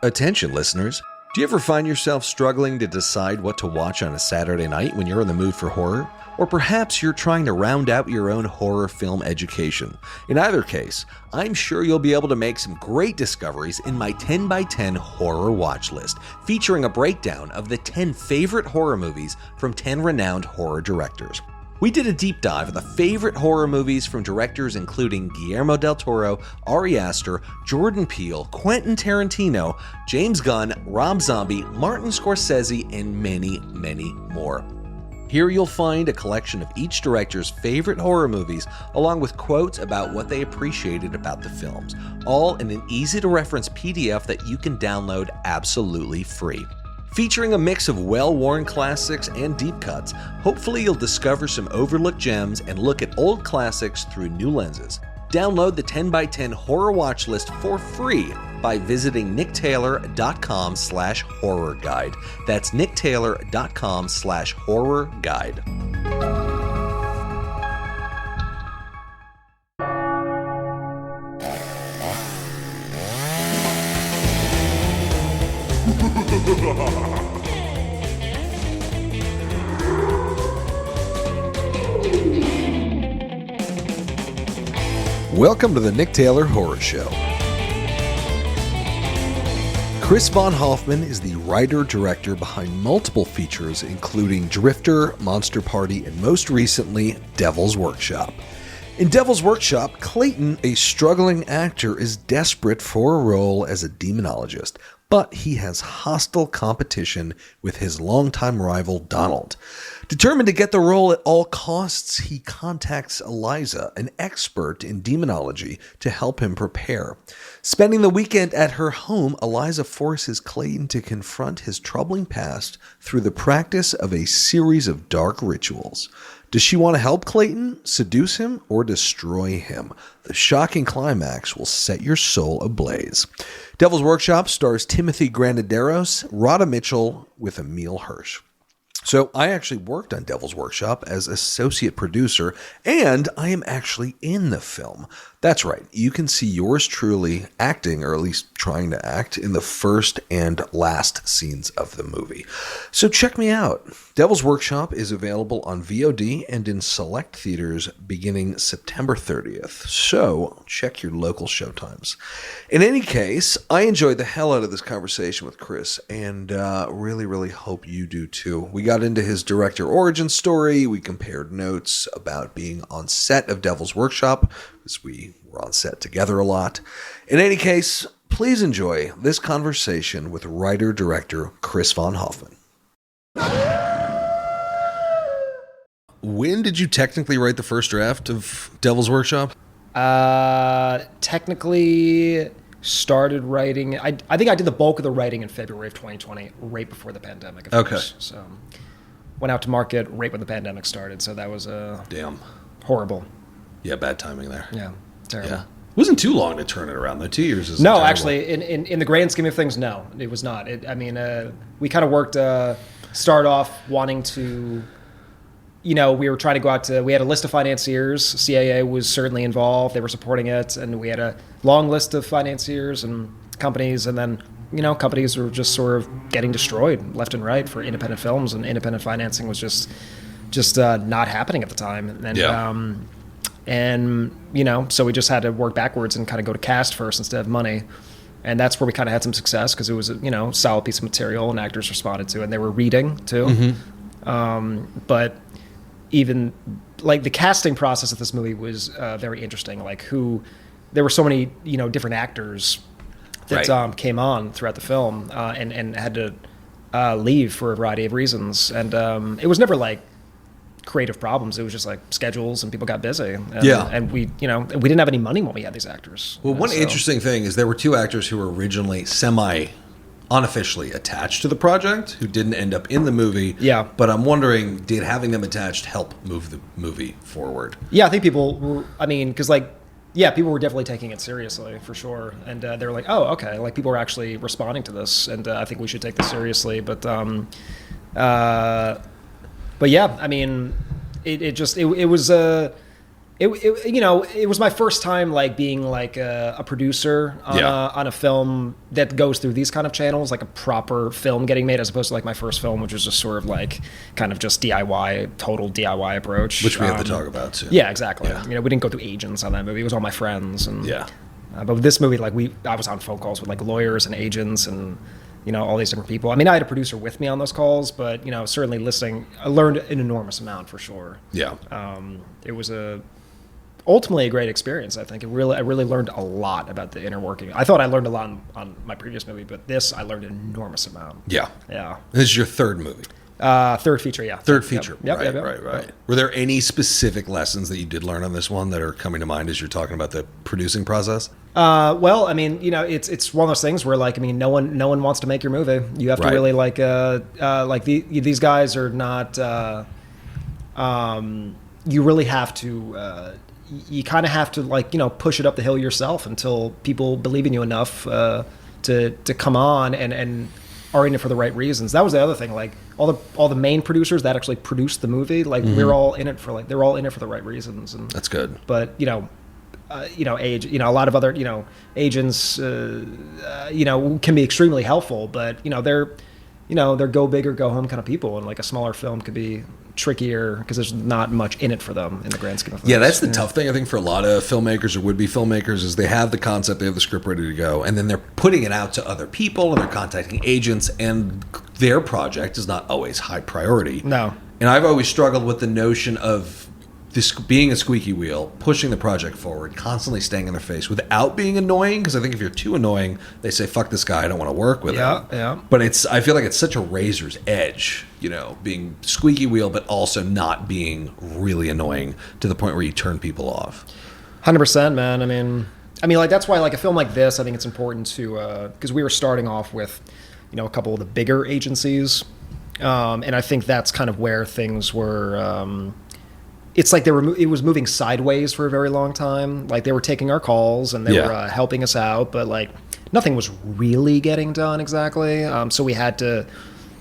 Attention, listeners. Do you ever find yourself struggling to decide what to watch on a Saturday night when you're in the mood for horror? Or perhaps you're trying to round out your own horror film education. In either case, I'm sure you'll be able to make some great discoveries in my 10 by 10 horror watch list, featuring a breakdown of the 10 favorite horror movies from 10 renowned horror directors. We did a deep dive of the favorite horror movies from directors including Guillermo del Toro, Ari Aster, Jordan Peele, Quentin Tarantino, James Gunn, Rob Zombie, Martin Scorsese, and many, many more. Here you'll find a collection of each director's favorite horror movies, along with quotes about what they appreciated about the films, all in an easy-to-reference PDF that you can download absolutely free. Featuring a mix of well-worn classics and deep cuts, hopefully you'll discover some overlooked gems and look at old classics through new lenses. Download the 10 by 10 horror watch list for free by visiting nicktaylor.com/horror guide. That's nicktaylor.com/horror guide. Welcome to the Nick Taylor Horror Show. Chris von Hoffman is the writer-director behind multiple features including Drifter, Monster Party, and most recently, Devil's Workshop. In Devil's Workshop, Clayton, a struggling actor, is desperate for a role as a demonologist, but he has hostile competition with his longtime rival, Donald. Determined to get the role at all costs, he contacts Eliza, an expert in demonology, to help him prepare. Spending the weekend at her home, Eliza forces Clayton to confront his troubling past through the practice of a series of dark rituals. Does she want to help Clayton, seduce him, or destroy him? The shocking climax will set your soul ablaze. Devil's Workshop stars Timothy Granaderos, Radha Mitchell with Emile Hirsch. So I actually worked on Devil's Workshop as associate producer, and I am actually in the film. That's right. You can see yours truly acting, or at least trying to act, in the first and last scenes of the movie. So check me out. Devil's Workshop is available on VOD and in select theaters beginning September 30th. So check your local showtimes. In any case, I enjoyed the hell out of this conversation with Chris, and really, really hope you do too. We got into his director origin story. We compared notes about being on set of Devil's Workshop, because we were on set together a lot. In any case, please enjoy this conversation with writer-director Chris von Hoffman. When did you technically write the first draft of Devil's Workshop? Technically started writing. I think I did the bulk of the writing in February of 2020, right before the pandemic. Of course. So went out to market right when the pandemic started. So that was damn horrible. Yeah, bad timing there. Yeah, terrible. Yeah. It wasn't too long to turn it around, though. 2 years is no, terrible. Actually, in the grand scheme of things, no, it was not. We kind of worked, start off wanting to, we were trying to go out to, we had a list of financiers. CAA was certainly involved. They were supporting it. And we had a long list of financiers and companies. And then, companies were just sort of getting destroyed left and right for independent films. And independent financing was just not happening at the time. And, so we just had to work backwards and kind of go to cast first instead of money. And that's where we kind of had some success because it was a, solid piece of material and actors responded to it. And they were reading too. Mm-hmm. But even like the casting process of this movie was very interesting. There were so many, different actors that came on throughout the film and had to leave for a variety of reasons. And it was never like creative problems. It was just like schedules and people got busy. And we didn't have any money when we had these actors. Well, one interesting thing is there were two actors who were originally unofficially attached to the project who didn't end up in the movie. Yeah. But I'm wondering, did having them attached help move the movie forward? Yeah, I think people were, people were definitely taking it seriously for sure. And they were like, oh, okay. Like people were actually responding to this and I think we should take this seriously. But yeah, it was it was my first time like being like a producer on a film that goes through these kind of channels, like a proper film getting made, as opposed to like my first film, which was just sort of like kind of just total DIY approach, which we have to talk about too. Yeah, exactly. Yeah. We didn't go through agents on that movie. It was all my friends, and but with this movie, like I was on phone calls with like lawyers and agents and all these different people. I mean, I had a producer with me on those calls, but certainly listening, I learned an enormous amount for sure. Yeah. It was ultimately a great experience. I think I really learned a lot about the inner working. I thought I learned a lot on my previous movie, but this I learned an enormous amount. Yeah. Yeah. This is your third movie. Third feature, yeah. Third feature. Yep. Right. Were there any specific lessons that you did learn on this one that are coming to mind as you're talking about the producing process? Well, I mean, it's one of those things where, like, I mean, no one wants to make your movie. You have to really these guys are not. You really have to. You kind of have to push it up the hill yourself until people believe in you enough to come on and are in it for the right reasons. That was the other thing. Like all the main producers that actually produced the movie, like we're all in it for they're all in it for the right reasons. And that's good. But a lot of other agents can be extremely helpful, but they're go big or go home kind of people, and like a smaller film could be trickier because there's not much in it for them in the grand scheme of things. Yeah, that's the tough thing I think for a lot of filmmakers or would-be filmmakers is they have the concept, they have the script ready to go, and then they're putting it out to other people and they're contacting agents, and their project is not always high priority. No. And I've always struggled with the notion of this being a squeaky wheel, pushing the project forward, constantly staying in their face without being annoying. Because I think if you're too annoying, they say, "Fuck this guy, I don't want to work with him." Yeah. But I feel like it's such a razor's edge, being squeaky wheel, but also not being really annoying to the point where you turn people off. 100%, man. I mean, like that's why like a film like this, I think it's important to because we were starting off with, a couple of the bigger agencies, and I think that's kind of where things were. It's like it was moving sideways for a very long time. Like they were taking our calls and they were helping us out, but like nothing was really getting done exactly. So we had to,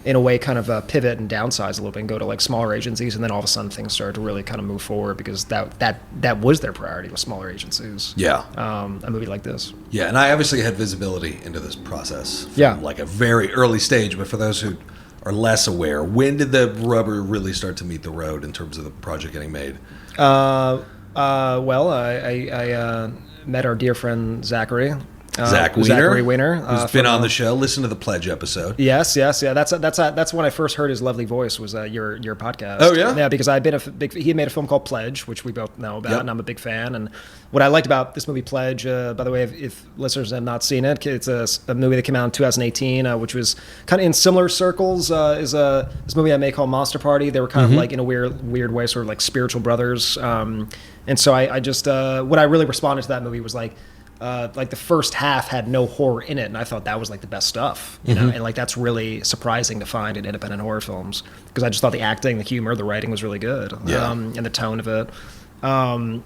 in a way, kind of pivot and downsize a little bit and go to like smaller agencies. And then all of a sudden things started to really kind of move forward because that was their priority, was smaller agencies. Yeah. A movie like this. Yeah, and I obviously had visibility into this process from like a very early stage, but for those who are less aware, when did the rubber really start to meet the road in terms of the project getting made? Well, I met our dear friend Zachary. Zachary Weiner, who's been on the show. Listen to the Pledge episode. Yes, yeah. That's when I first heard his lovely voice. Was your podcast? Oh yeah, yeah. Because I've been he made a film called Pledge, which we both know about, and I'm a big fan. And what I liked about this movie Pledge, by the way, if listeners have not seen it, it's a movie that came out in 2018, which was kind of in similar circles. Is this movie I made called Monster Party. They were kind of like in a weird way, sort of like spiritual brothers. And so I just what I really responded to that movie was like the first half had no horror in it, and I thought that was like the best stuff, you know, and like that's really surprising to find in independent horror films because I just thought the acting, the humor, the writing was really good, and the tone of it. And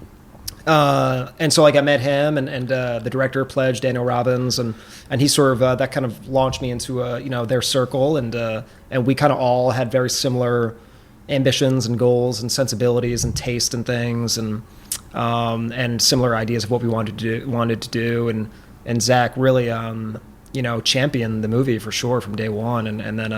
so like I met him and the director of Pledge, Daniel Robbins, and he sort of that kind of launched me into their circle, and we kind of all had very similar ambitions and goals and sensibilities and taste and things and similar ideas of what we wanted to do and Zach really championed the movie for sure from day one, and then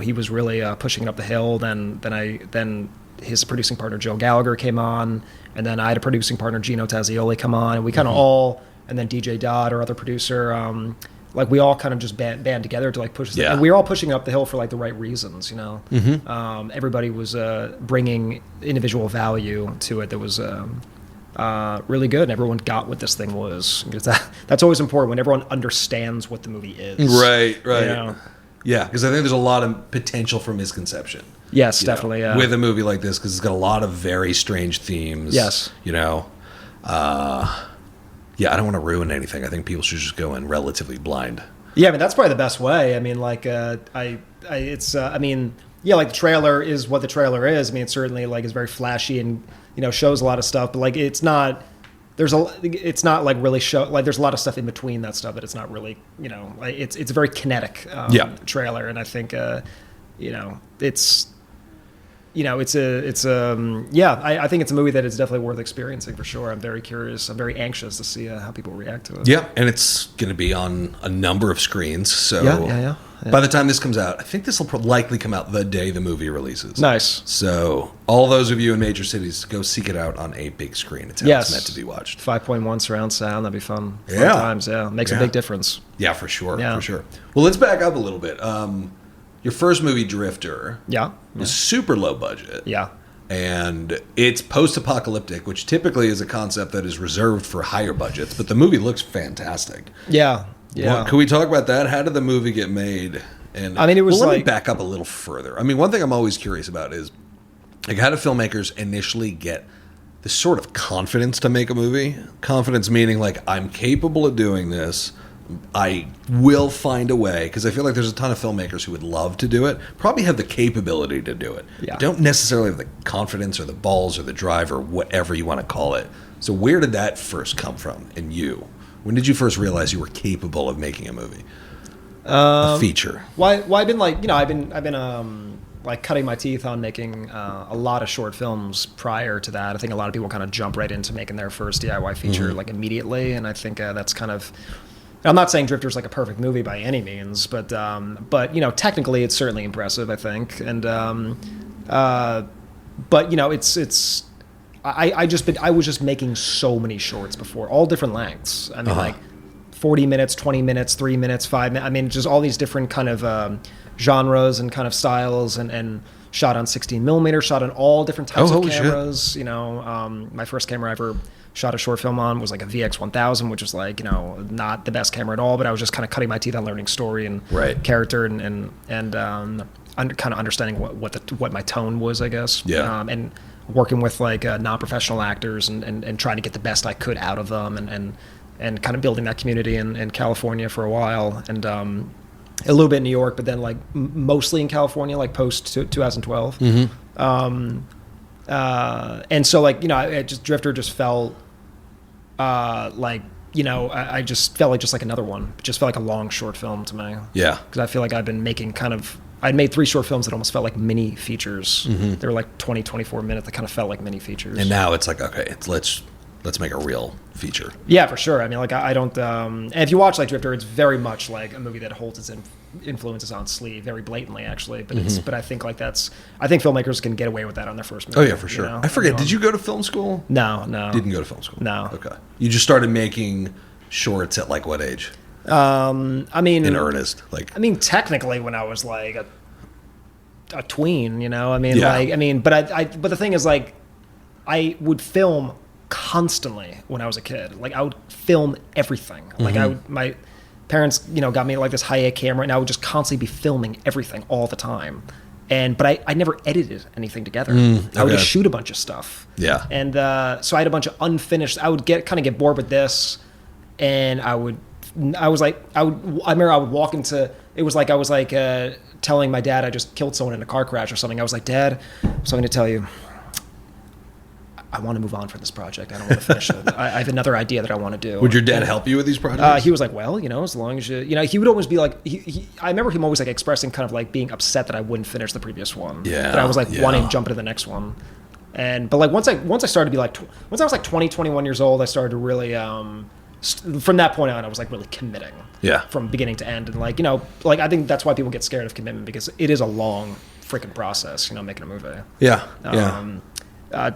he was really pushing it up the hill. Then his producing partner Joe Gallagher came on, and then I had a producing partner Gino Tazzioli come on, and we kind of all, and then DJ Dodd, our other producer, like we all kind of just band together to like push this. And we were all pushing up the hill for like the right reasons, you know. Everybody was bringing individual value to it that was really good, and everyone got what this thing was. That's always important when everyone understands what the movie is. Right. You know? Yeah, because I think there's a lot of potential for misconception. Yes, definitely. With a movie like this, because it's got a lot of very strange themes. Yes. Yeah, I don't want to ruin anything. I think people should just go in relatively blind. Yeah, I mean that's probably the best way. I mean, like, like the trailer is what the trailer is. I mean, it certainly like is very flashy and shows a lot of stuff, but like it's not like really show like there's a lot of stuff in between that stuff, but it's not really like it's a very kinetic trailer, and I think it's I think it's a movie that is definitely worth experiencing for sure. I'm very curious. I'm very anxious to see how people react to it. Yeah, and it's going to be on a number of screens. So Yeah. by the time this comes out, I think this will likely come out the day the movie releases. Nice. So all those of you in major cities, go seek it out on a big screen. It's how it's meant to be watched. 5.1 surround sound. That'd be fun. Yeah. Fun times. Yeah. Makes a big difference. Yeah, for sure. Yeah. For sure. Well, let's back up a little bit. Your first movie, Drifter, was super low budget. Yeah. And it's post-apocalyptic, which typically is a concept that is reserved for higher budgets. But the movie looks fantastic. Yeah. Can we talk about that? How did the movie get made? And I mean, it was let me back up a little further. I mean, one thing I'm always curious about is, like, how do filmmakers initially get this sort of confidence to make a movie? Confidence meaning, like, I'm capable of doing this. I will find a way, because I feel like there's a ton of filmmakers who would love to do it, probably have the capability to do it. Yeah. Don't necessarily have the confidence or the balls or the drive or whatever you want to call it. So where did that first come from in you? When did you first realize you were capable of making a movie? A feature. Well, I've been I've been like cutting my teeth on making a lot of short films prior to that. I think a lot of people kind of jump right into making their first DIY feature like immediately, and I think that's kind of. I'm not saying Drifter's like a perfect movie by any means, but technically it's certainly impressive, I think, and but it's. I was just making so many shorts before, all different lengths. I mean, like 40 minutes, 20 minutes, 3 minutes, 5 minutes. I mean, just all these different kind of genres and kind of styles, and shot on 16 millimeter, shot on all different types of cameras. Shit. My first camera I ever shot a short film on was like a VX1000, which was like, not the best camera at all, but I was just kind of cutting my teeth on learning story and character and kind of understanding what my tone was, I guess. Yeah. And working with like non-professional actors and trying to get the best I could out of them and kind of building that community in California for a while, and a little bit in New York, but then like mostly in California, like post 2012. And so like, Drifter just felt I just felt like another one. It just felt like a long short film to me. Yeah. Because I feel like I'd been making I'd made 3 short films that almost felt like mini features. They were like 20, 24 minutes. They kind of felt like mini features. And now it's like, okay, let's make a real feature. Yeah, for sure. I mean, like I don't. And if you watch like Drifter, it's very much like a movie that holds its influences on sleeve, very blatantly, actually. But but I think like I think filmmakers can get away with that on their first movie. Oh yeah, for sure. I forget. Did you go to film school? No. Didn't go to film school. No. Okay. You just started making shorts at like what age? I mean, in earnest, like. I mean, technically, when I was like a tween, I mean, Yeah. But the thing is, like, I would film constantly when I was a kid. Like I would film everything. Like my parents, got me like this high-end camera, and I would just constantly be filming everything all the time. But I never edited anything together. I would just shoot a bunch of stuff. Yeah. And so I had a bunch of unfinished. I would get bored with this, and I remember I would walk into. It was like I was like telling my dad I just killed someone in a car crash or something. I was like, Dad, something to tell you. I want to move on from this project. I don't want to finish it. I have another idea that I want to do. Would your dad help you with these projects? He was like, well, as long as he would always be like, I remember him always like expressing kind of like being upset that I wouldn't finish the previous one. Yeah. That I was like wanting to jump into the next one. But like once I started to be like, once I was like 20, 21 years old, I started to really, from that point on, I was like really committing. Yeah. From beginning to end. And like, like I think that's why people get scared of commitment, because it is a long freaking process, making a movie. Yeah. I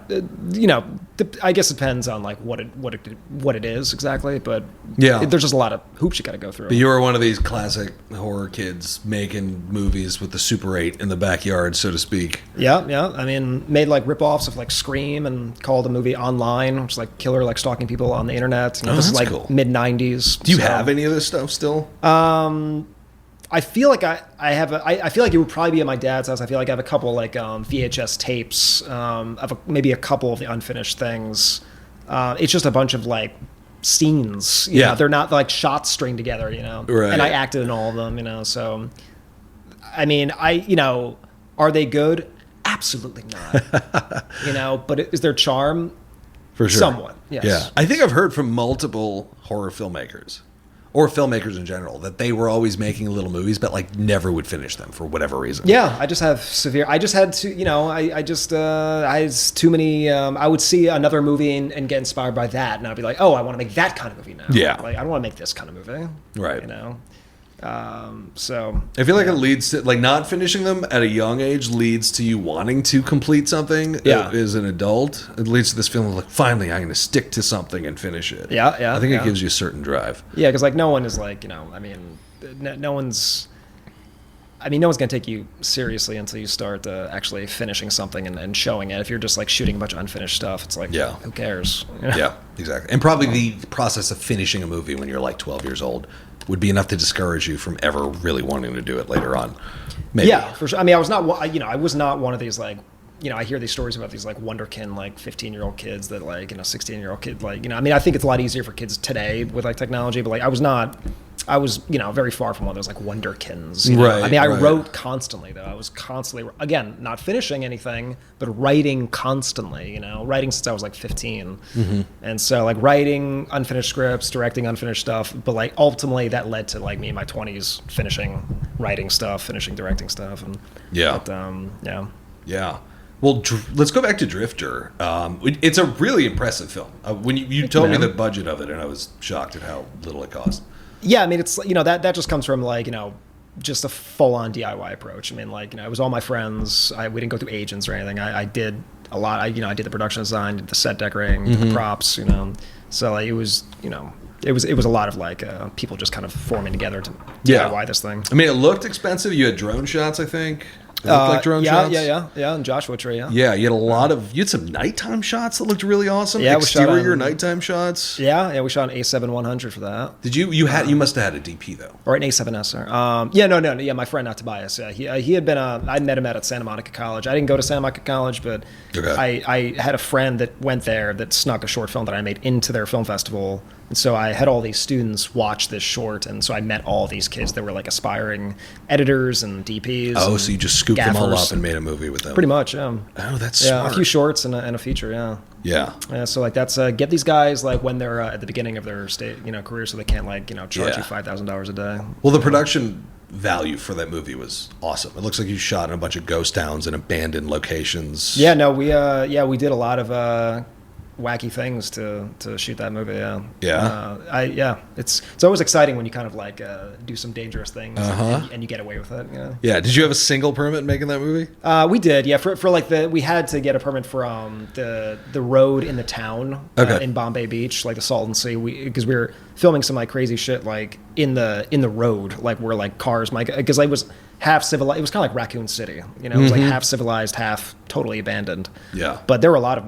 guess it depends on like what it is exactly, but yeah, there's just a lot of hoops you got to go through. But you were one of these classic horror kids making movies with the Super 8 in the backyard, so to speak. Yeah. I mean, made like rip-offs of like Scream and called a movie Online, which is like killer, like stalking people on the internet. This is like cool. Mid-90s. Do you have any of this stuff still? I feel like I have I feel like it would probably be at my dad's house. I feel like I have a couple like VHS tapes of maybe a couple of the unfinished things. It's just a bunch of like scenes. You know? They're not like shots stringed together. Right. And I acted in all of them. So, I mean, are they good? Absolutely not. But is there charm? For sure. Somewhat. Yes. Yeah. I think I've heard from multiple horror filmmakers or filmmakers in general, that they were always making little movies, but like never would finish them for whatever reason. Yeah, I just had to, I had too many, I would see another movie and get inspired by that, and I'd be like, oh, I want to make that kind of movie now. Yeah. Like, I don't want to make this kind of movie. Right. You know? So I feel like it leads to, like, not finishing them at a young age leads to you wanting to complete something as an adult. It leads to this feeling of like, finally, I'm going to stick to something and finish it. Yeah. I think it gives you a certain drive. Yeah, because like no one is like, no one's going to take you seriously until you start actually finishing something and showing it. If you're just like shooting a bunch of unfinished stuff, it's like, who cares? Yeah, exactly. And probably the process of finishing a movie when you're like 12 years old would be enough to discourage you from ever really wanting to do it later on. Maybe. Yeah, for sure. I mean, I was not one of these like, I hear these stories about these like wonderkin, like 15-year-old kids that like, 16-year-old kid, like, I mean, I think it's a lot easier for kids today with like technology, but like I was, very far from one of those like wonderkins. Right. I mean, I wrote constantly though. I was constantly, again, not finishing anything, but writing constantly, writing since I was like 15. Mm-hmm. And so like writing unfinished scripts, directing unfinished stuff, but like ultimately that led to like me in my 20s finishing writing stuff, finishing directing stuff. And Yeah. Well, let's go back to Drifter. It's a really impressive film. When you told me the budget of it, and I was shocked at how little it cost. Yeah, I mean, it's that just comes from like just a full-on DIY approach. I mean, like it was all my friends. We didn't go through agents or anything. I did a lot. I did the production design, did the set decorating, did the props. So like, it was it was a lot of like people just kind of forming together to DIY this thing. I mean, it looked expensive. You had drone shots, I think. It looked like drone shots. Yeah, and Joshua Tree, Yeah, you had some nighttime shots that looked really awesome. Yeah, exterior nighttime shots. Yeah, we shot an A7-100 for that. Did you must have had a DP though, or an A7S? No. Yeah, my friend Tobias. Yeah, he had been. I met him at Santa Monica College. I didn't go to Santa Monica College, but I had a friend that went there that snuck a short film that I made into their film festival. And so I had all these students watch this short, and so I met all these kids that were like aspiring editors and DPs. Oh, so you just scooped them all up and made a movie with them? Pretty much, yeah. Oh, that's smart. A few shorts and a feature, yeah. Yeah. So like that's get these guys like when they're at the beginning of their career, so they can't like charge you $5,000 a day. Well, the production value for that movie was awesome. It looks like you shot in a bunch of ghost towns and abandoned locations. Yeah. No, we did a lot of wacky things to shoot that movie. It's always exciting when you kind of like do some dangerous things and you get away with it. Yeah. Did you have a single permit making that movie? We did. Yeah. For like we had to get a permit for the road in the town in Bombay Beach, like the Salton Sea, because we were filming some like crazy shit like in the road, like where like cars might, because it was half civilized. It was kind of like Raccoon City, it was like half civilized, half totally abandoned. Yeah. But there were a lot of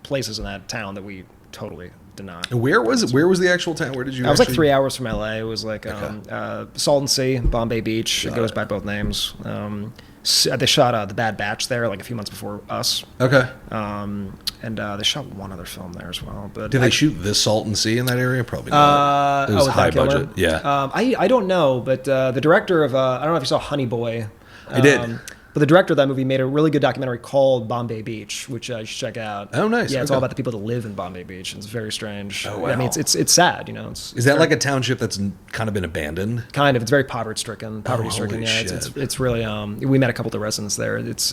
places in that town that we totally did not. And where was it? Where was the actual town? Where did you? I was like 3 hours from LA. It was like Salton Sea, Bombay Beach. It goes by both names. They shot The Bad Batch there like a few months before us. Okay. And they shot one other film there as well. But did they shoot the Salton Sea in that area? Probably not. It was high budget. Yeah. I don't know, but the director of I don't know if you saw Honey Boy. I did. But the director of that movie made a really good documentary called Bombay Beach, which you should check out. Oh, nice. Yeah, it's all about the people that live in Bombay Beach. It's very strange. Oh, wow. I mean, it's sad, Is that like a township that's kind of been abandoned? Kind of. It's very poverty-stricken. Holy Yeah, shit. It's really. We met a couple of the residents there. It's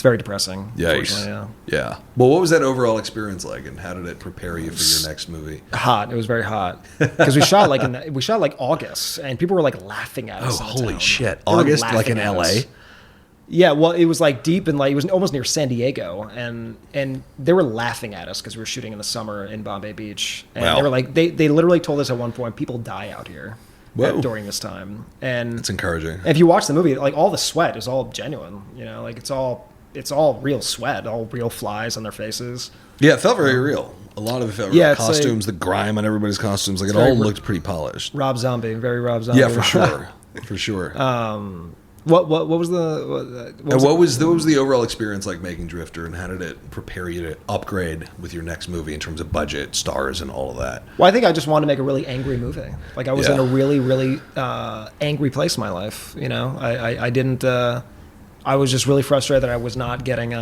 very depressing. Yeah. Yeah. Well, what was that overall experience like, and how did it prepare you for your next movie? Hot. It was very hot because we shot like August, and people were like laughing at us. Oh, holy shit! August, like in LA. Yeah, well, it was like deep in like it was almost near San Diego, and they were laughing at us because we were shooting in the summer in Bombay Beach, and they were like they literally told us at one point people die out here during this time, and it's encouraging. If you watch the movie, like all the sweat is all genuine, like it's all real sweat, all real flies on their faces. Yeah, it felt very real. A lot of it felt real. Costumes, the grime on everybody's costumes, like it all looked pretty polished. Rob Zombie, very Rob Zombie. Yeah, for sure, for sure. What was the overall experience like making Drifter, and how did it prepare you to upgrade with your next movie in terms of budget, stars, and all of that? Well, I think I just wanted to make a really angry movie. Like I was in a really, really angry place in my life. I didn't. I was just really frustrated that I was not getting.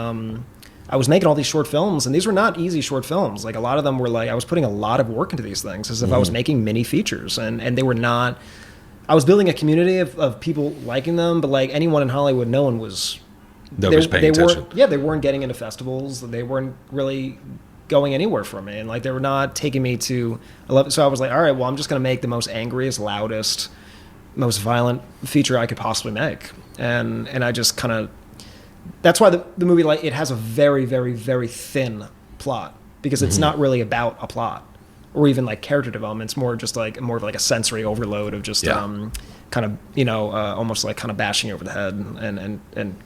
I I was making all these short films, and these were not easy short films. Like a lot of them were like I was putting a lot of work into these things as if I was making mini features, and they were not. I was building a community of people liking them, but like anyone in Hollywood, no one was. Nobody's paying attention. They weren't getting into festivals. They weren't really going anywhere for me, and like they were not taking me to 11. So I was like, all right, well, I'm just going to make the most angriest, loudest, most violent feature I could possibly make, and I just kind of. That's why the movie, like, it has a very, very, very thin plot because it's not really about a plot or even like character development. It's more just like more of like a sensory overload of just kind of almost like kind of bashing you over the head and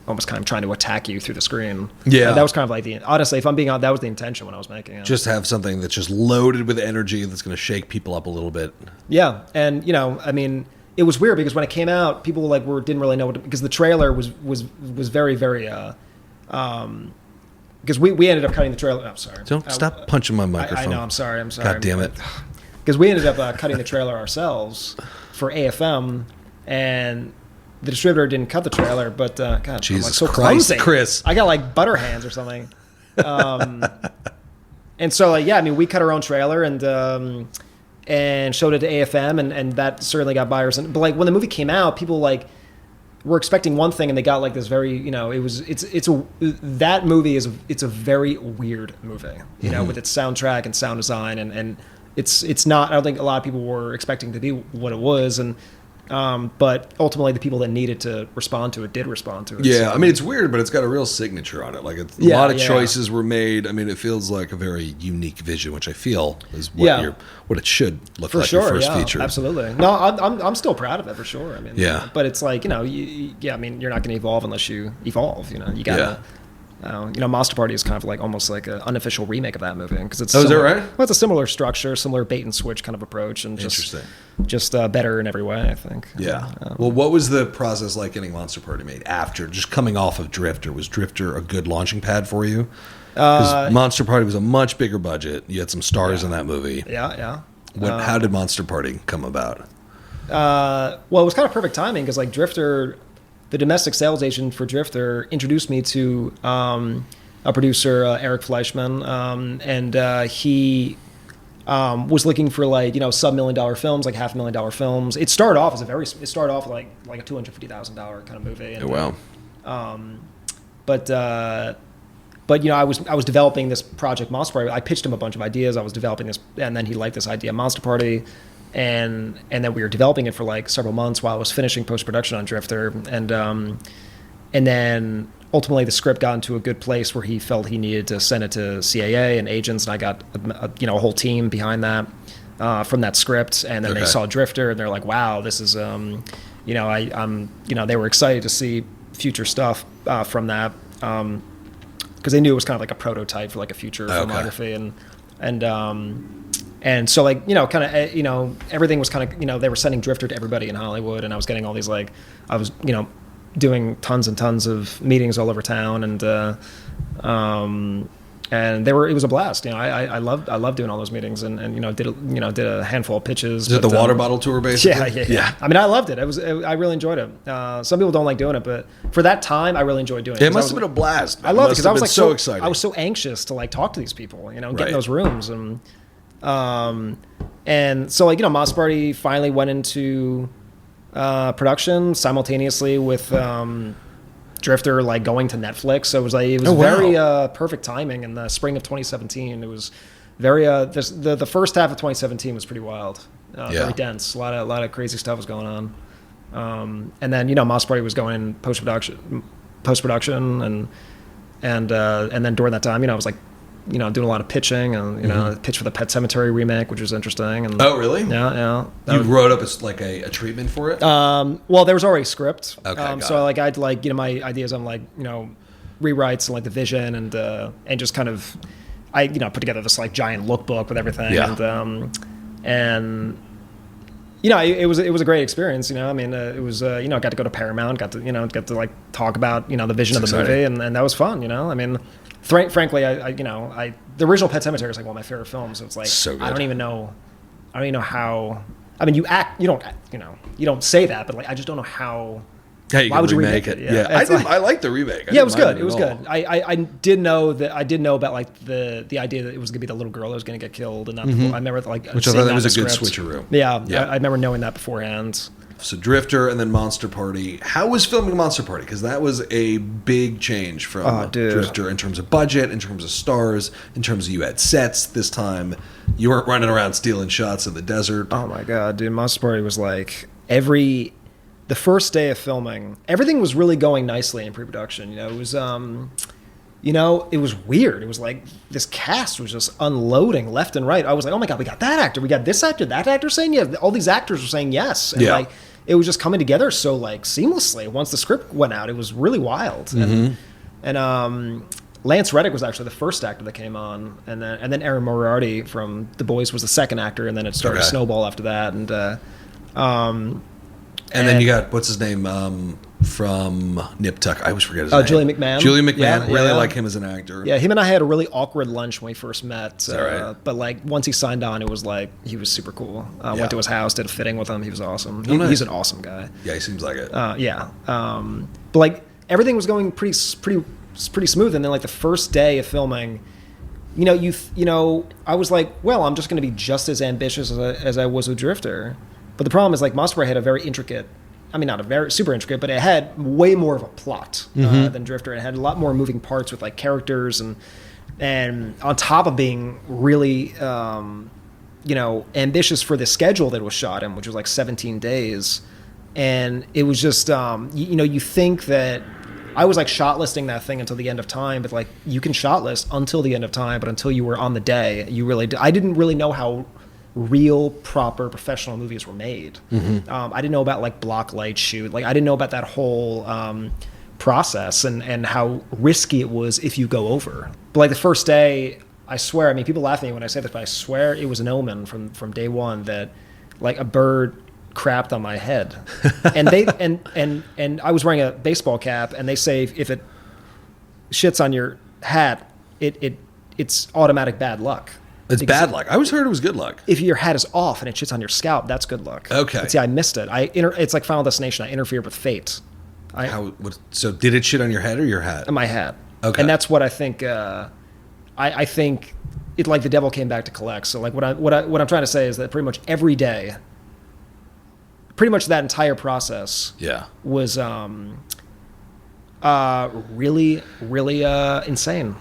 almost kind of trying to attack you through the screen. Yeah, and that was kind of like honestly, if I'm being honest, that was the intention when I was making it. Just have something that's just loaded with energy that's going to shake people up a little bit. Yeah, and I mean. It was weird because when it came out, people like didn't really know because the trailer was very very because we ended up cutting the trailer. I'm sorry. Don't stop punching my microphone. I know. I'm sorry. God damn it. Because we ended up cutting the trailer ourselves for AFM, and the distributor didn't cut the trailer. But God, Jesus I'm like so Christ, clumsy. Chris. I got like butter hands or something. And so like I mean, we cut our own trailer and showed it to AFM, and that certainly got buyers. But like when the movie came out, people like were expecting one thing, and they got like this very, that movie it's a very weird movie, with its soundtrack and sound design, and it's not. I don't think a lot of people were expecting to be what it was, and but ultimately the people that needed to respond to it did respond to it. Yeah, so. I mean it's weird, but it's got a real signature on it. Like a lot of choices were made. I mean, it feels like a very unique vision, which I feel is what it should look for like. sure, your first feature. Absolutely. No, I'm still proud of it for sure. I mean, but it's like I mean, you're not going to evolve unless you evolve. You gotta. Monster Party is kind of like almost like an unofficial remake of that movie because it's. Oh, is that right? Well, it's a similar structure, similar bait and switch kind of approach, and just better in every way, I think. Yeah. Well, what was the process like getting Monster Party made after just coming off of Drifter? Was Drifter a good launching pad for you? Because Monster Party was a much bigger budget. You had some stars in that movie. Yeah. How did Monster Party come about? Well, it was kind of perfect timing because like Drifter. The domestic sales agent for Drifter introduced me to a producer, Eric Fleischman, and he was looking for like sub-$1 million films, like $500,000 films. It started off like a $250,000 kind of movie. And, wow. But I was developing this project Monster Party. I pitched him a bunch of ideas. I was developing this, and then he liked this idea Monster Party. And then we were developing it for like several months while I was finishing post-production on Drifter, and then ultimately the script got into a good place where he felt he needed to send it to CAA and agents, and I got a whole team behind that from that script, and then they saw Drifter and they're like, wow, this is they were excited to see future stuff from that because they knew it was kind of like a prototype for like a future filmography and so like everything was kind of they were sending Drifter to everybody in Hollywood, and I was getting all these like I was doing tons and tons of meetings all over town, and it was a blast. I loved doing all those meetings, and did a handful of pitches. Is it the water bottle tour basically? Yeah. I mean, I loved it. I really enjoyed it. Some people don't like doing it, but for that time, I really enjoyed doing it. It must have been a blast. I loved it because I was like so excited. I was so anxious to like talk to these people, get in those rooms, and so like Monster Party finally went into production simultaneously with Drifter like going to Netflix. So it was very perfect timing in the spring of 2017. It was very the first half of 2017 was pretty wild, very dense. A lot of crazy stuff was going on, and then Monster Party was going in post production, and then during that time I was like doing a lot of pitching, and pitch for the Pet Sematary remake, which was interesting. And oh, really? Yeah. You wrote up like a treatment for it? Well, there was already a script. Okay, so like I'd like my ideas on like rewrites and like the vision and just kind of I put together this like giant lookbook with everything. Yeah. And it was a great experience. I mean, it was got to go to Paramount, got to like talk about the vision of the movie, and that was fun. I mean. Frankly, I the original Pet Sematary is like one of my favorite films. So it's like so good. I don't even know how. I mean, you don't say that, but like I just don't know how Hey, why would you remake it? it? Yeah. I like the remake. It was good. It was good. I did know about like the idea that it was going to be the little girl that was going to get killed, and not the boy. I remember like which I thought that was a good switcheroo. Yeah. I remember knowing that beforehand. So Drifter and then Monster Party. How was filming Monster Party? Because that was a big change from Drifter in terms of budget, in terms of stars, in terms of you had sets this time. You weren't running around stealing shots in the desert. Oh my god, dude! Monster Party was like the first day of filming, everything was really going nicely in pre-production. It was it was weird. It was like this cast was just unloading left and right. I was like, oh my god, we got that actor, we got this actor, that actor saying yes. All these actors were saying yes, and like it was just coming together so like seamlessly. Once the script went out, it was really wild. And Lance Reddick was actually the first actor that came on, and then Aaron Moriarty from The Boys was the second actor, and then it started to snowball after that. And then you got, what's his name, from Nip Tuck. I always forget his name. Julian McMahon. Julian McMahon. Really like him as an actor. Yeah, him and I had a really awkward lunch when we first met. Is that right? But like once he signed on, it was like he was super cool. Went to his house, did a fitting with him. He was awesome. He's an awesome guy. Yeah, he seems like it. But like everything was going pretty smooth. And then like the first day of filming, I was like, well, I'm just going to be just as ambitious as I was with Drifter. But the problem is, like, Monster Party had a very intricate, not a very super intricate, but it had way more of a plot than Drifter. It had a lot more moving parts with, like, characters and on top of being really, ambitious for the schedule that it was shot in, which was, like, 17 days. And it was just, you think that I was, like, shot listing that thing until the end of time, but, like, you can shot list until the end of time, but until you were on the day, I didn't really know how real, proper, professional movies were made. I didn't know about like block light shoot. Like I didn't know about that whole process and how risky it was if you go over. But like the first day, I swear, people laugh at me when I say this, but I swear it was an omen from day one that like a bird crapped on my head. And they and I was wearing a baseball cap, and they say if it shits on your hat, it's automatic bad luck. It's bad luck. I always heard it was good luck. If your hat is off and it shits on your scalp, that's good luck. Okay. But see, I missed it. It's like Final Destination. I interfered with fate. So did it shit on your head or your hat? My hat. Okay. And that's what I think. I think it like the devil came back to collect. So like what I'm trying to say is that pretty much every day, pretty much that entire process. Yeah. Was really insane.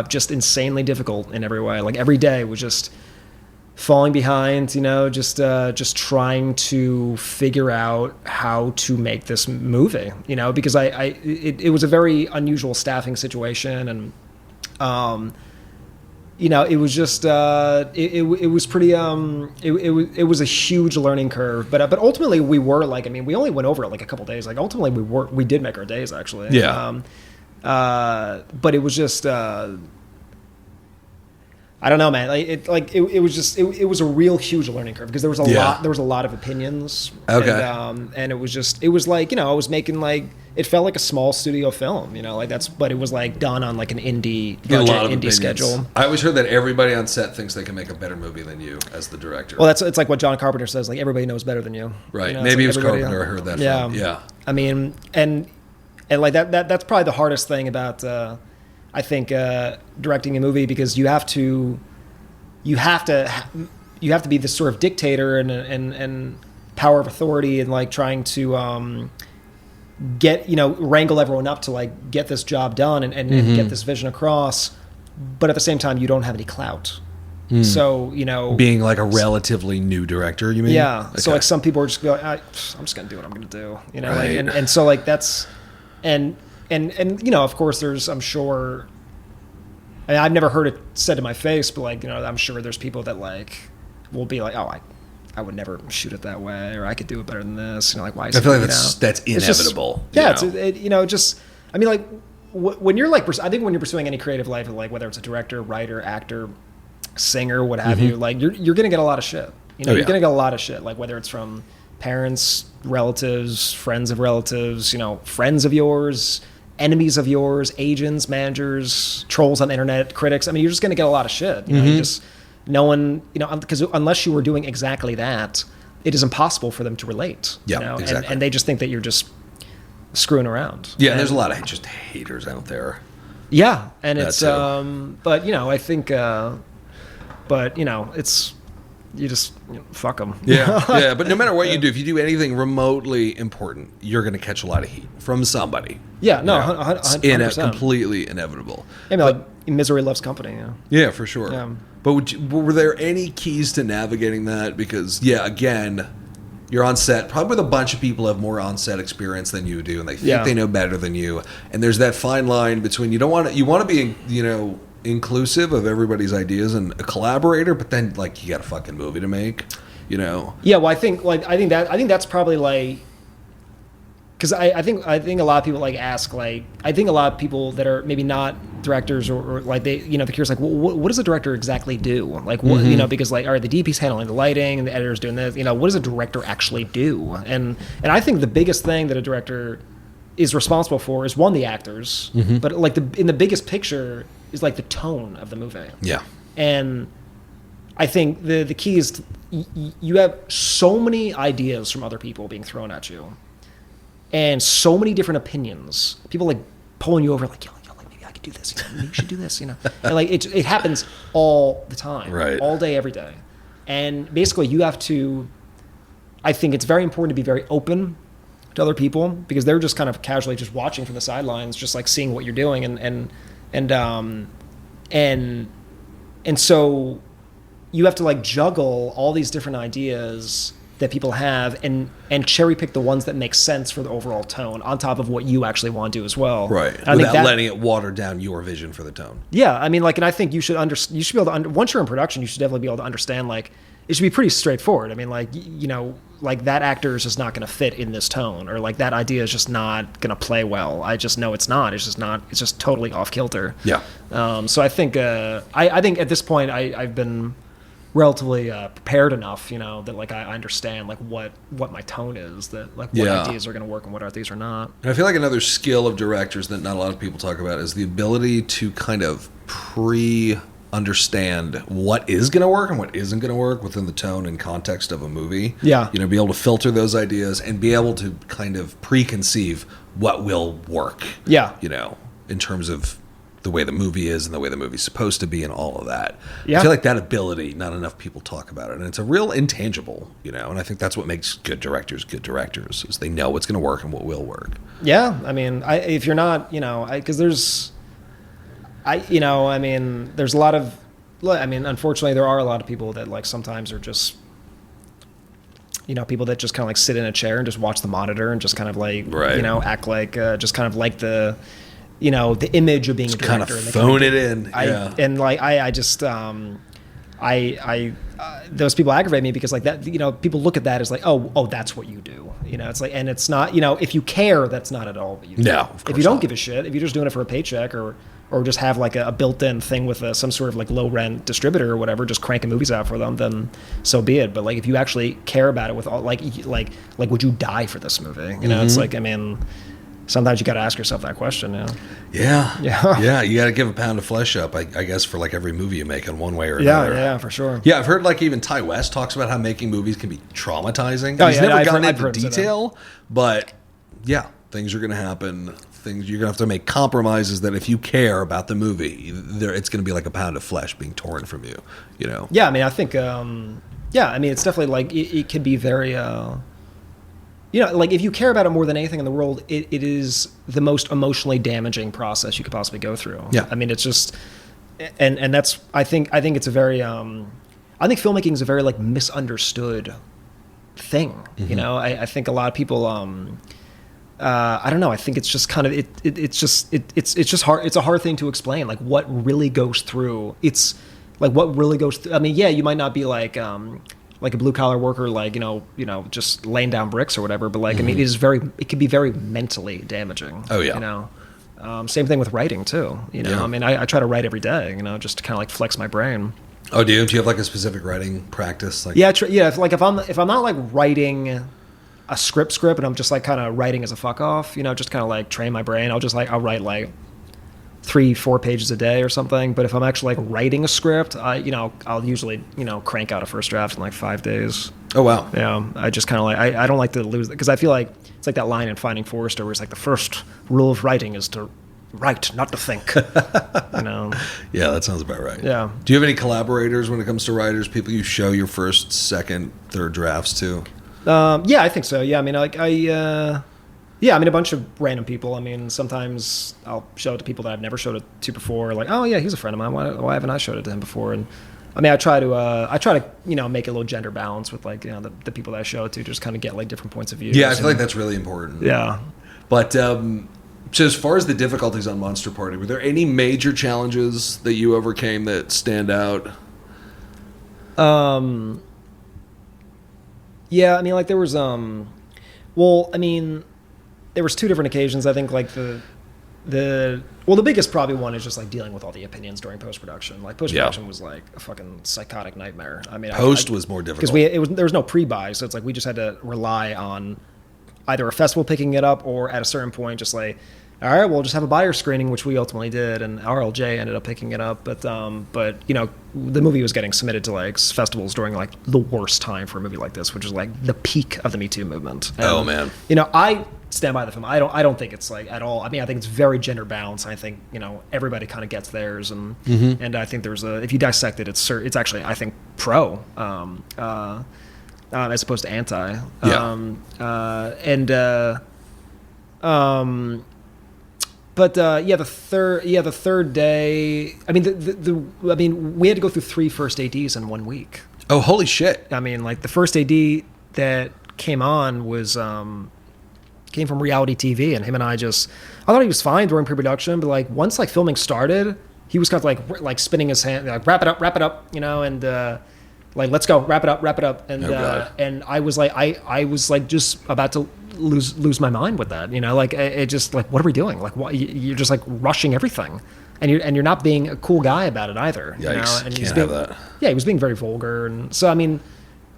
Just insanely difficult in every way. Like every day was just falling behind, just trying to figure out how to make this movie, because it was a very unusual staffing situation, and it was just it was pretty it was a huge learning curve, but ultimately we were like, we only went over it like a couple days. Like ultimately we did make our days actually. Yeah. But it was just, I don't know, man. It was a real huge learning curve because there was a lot of opinions. Okay. And it was like, I was making like, it felt like a small studio film, but it was like done on like an indie schedule. I always heard that everybody on set thinks they can make a better movie than you as the director. Well, it's like what John Carpenter says, like everybody knows better than you. Right. Maybe it was Carpenter I heard that from. Yeah. And like that's probably the hardest thing about I think directing a movie, because you have to be this sort of dictator and power of authority, and like trying to get wrangle everyone up to like get this job done and get this vision across, but at the same time you don't have any clout. So being like a relatively new director, you mean? Yeah. Okay. So like some people are just going, I'm just gonna do what I'm gonna do, right. like, and so like that's. And of course there's, I'm sure, I've never heard it said to my face, but like, I'm sure there's people that like will be like, oh, I would never shoot it that way, or I could do it better than this. Like, why is it? I feel like that's inevitable. When you're like, I think when you're pursuing any creative life, like whether it's a director, writer, actor, singer, what have you, like you're going to get a lot of shit. You're going to get a lot of shit, like whether it's from parents, relatives, friends of relatives, friends of yours, enemies of yours, agents, managers, trolls on the internet, critics. You're just going to get a lot of shit. You just, no one, because unless you were doing exactly that, it is impossible for them to relate. Yeah, exactly. And they just think that you're just screwing around. Yeah, and there's a lot of just haters out there. Yeah, and it's That too. I think it's you just fuck them. Yeah, yeah. But no matter what you do, if you do anything remotely important, you're going to catch a lot of heat from somebody. Yeah, no, You know? 100%. It's completely inevitable. I mean, like misery loves company. Yeah. Yeah, for sure. Yeah. But were there any keys to navigating that? Because again, you're on set probably with a bunch of people who have more on-set experience than you do, and they think they know better than you. And there's that fine line between you want to be inclusive of everybody's ideas and a collaborator, but then like you got a fucking movie to make, Yeah, well, I think that's probably like, because I think a lot of people like ask, like, I think a lot of people that are maybe not directors or like they they're curious, like, well, what does a director exactly do, like what because like, all right, the DP's handling the lighting and the editor's doing this, what does a director actually do? And I think the biggest thing that a director is responsible for is, one, the actors, but like in the biggest picture is like the tone of the movie. Yeah. And I think the key is you have so many ideas from other people being thrown at you, and so many different opinions. People like pulling you over, like, yo, like maybe I could do this. Maybe you should do this. And like it happens all the time, right? All day, every day. And basically, you have to. I think it's very important to be very open to other people, because they're just kind of casually just watching from the sidelines, just like seeing what you're doing, and so you have to like juggle all these different ideas that people have and cherry pick the ones that make sense for the overall tone, on top of what you actually want to do as well. Right. Without letting it water down your vision for the tone. Yeah. I mean, like, and I think you should be able to, once you're in production, you should definitely be able to understand, like, it should be pretty straightforward. I mean, like, like that actor is just not going to fit in this tone, or like that idea is just not going to play well. I just know it's not. It's just totally off kilter. Yeah. So I think, I think at this point I've been relatively prepared enough, that like I understand like what my tone is, that like what ideas are going to work and what ideas are not. And I feel like another skill of directors that not a lot of people talk about is the ability to kind of understand what is going to work and what isn't going to work within the tone and context of a movie. Yeah. Be able to filter those ideas and be able to kind of preconceive what will work. Yeah. In terms of the way the movie is and the way the movie's supposed to be and all of that. Yeah. I feel like that ability, not enough people talk about it. And it's a real intangible, and I think that's what makes good directors, is they know what's going to work and what will work. Yeah. I mean, if you're not, because there's a lot of, unfortunately there are a lot of people that like sometimes are just, people that just kind of like sit in a chair and just watch the monitor and just kind of like, act like, just kind of like the image of being a director. Kind of phone it in. Those people aggravate me, because like that, people look at that as like, oh, that's what you do. It's like, and it's not, if you care, that's not at all what you do. No, of course if you don't not. give a shit, if you're just doing it for a paycheck or just have like a built-in thing with some sort of like low rent distributor or whatever, just cranking movies out for them, then so be it. But like, if you actually care about it with all, like would you die for this movie? It's like, sometimes you got to ask yourself that question. Yeah. Yeah. You got to give a pound of flesh up, I guess, for like every movie you make in one way or another. Yeah, for sure. Yeah, I've heard like even Ty West talks about how making movies can be traumatizing. Oh, He's never gotten I've into detail, but yeah, things are going to happen. You're going to have to make compromises that if you care about the movie, it's going to be like a pound of flesh being torn from you, Yeah, I think, it's definitely like, it can be very, like if you care about it more than anything in the world, it is the most emotionally damaging process you could possibly go through. Yeah. It's just, and that's, I think it's a very, I think filmmaking is a very like misunderstood thing. I think a lot of people, I don't know. I think it's just kind of it's just hard. It's a hard thing to explain. Like what really goes through. It's like what really goes through. You might not be like a blue collar worker, like just laying down bricks or whatever. But like it can be very mentally damaging. Oh yeah. Same thing with writing too. Yeah. I try to write every day. Just to kind of like flex my brain. Oh, do you have like a specific writing practice? Like if I'm not like writing a script and I'm just like kind of writing as a fuck off, just kind of like train my brain. I'll write like 3-4 pages a day or something. But if I'm actually like writing a script, I'll usually, crank out a first draft in like 5 days. Oh, wow. Yeah. I just kind of like, I don't like to lose it, because I feel like it's like that line in Finding Forrester where it's like the first rule of writing is to write, not to think. Yeah, that sounds about right. Yeah. Do you have any collaborators when it comes to writers, people you show your first, second, third drafts to? Yeah, I think so. Yeah. I mean, a bunch of random people. I mean, sometimes I'll show it to people that I've never showed it to before. Like, oh yeah, he's a friend of mine. Why haven't I showed it to him before? And I mean, I try to make a little gender balance with like, the people that I show it to, just kind of get like different points of view. Yeah, I feel like that's really important. Yeah. But so as far as the difficulties on Monster Party, were there any major challenges that you overcame that stand out? Yeah, I mean, like there was there was 2 different occasions. I think like the biggest probably one is just like dealing with all the opinions during post-production. Like post-production was like a fucking psychotic nightmare. I mean, Post was more difficult because there was no pre-buy, so it's like we just had to rely on either a festival picking it up or at a certain point just like, all right, we'll just have a buyer screening, which we ultimately did, and RLJ ended up picking it up. But the movie was getting submitted to like festivals during like the worst time for a movie like this, which is like the peak of the Me Too movement. And, oh man, I stand by the film. I don't think it's like at all. I mean, I think it's very gender balanced. I think everybody kind of gets theirs, and and I think there's if you dissect it, it's actually, I think, pro as opposed to anti. The third day. I mean, we had to go through 3 first ADs in 1 week. Oh, holy shit! I mean, like the first AD that came on was came from reality TV, and him and I thought he was fine during pre-production, but like once like filming started, he was kind of like spinning his hand, like wrap it up, and like let's go, wrap it up, and and I was like just about to lose my mind with that, like it just like, what are we doing? Like, what, you're just like rushing everything, and you're not being a cool guy about it either. Yikes. And Can't have that. Yeah, he was being very vulgar, and so I mean,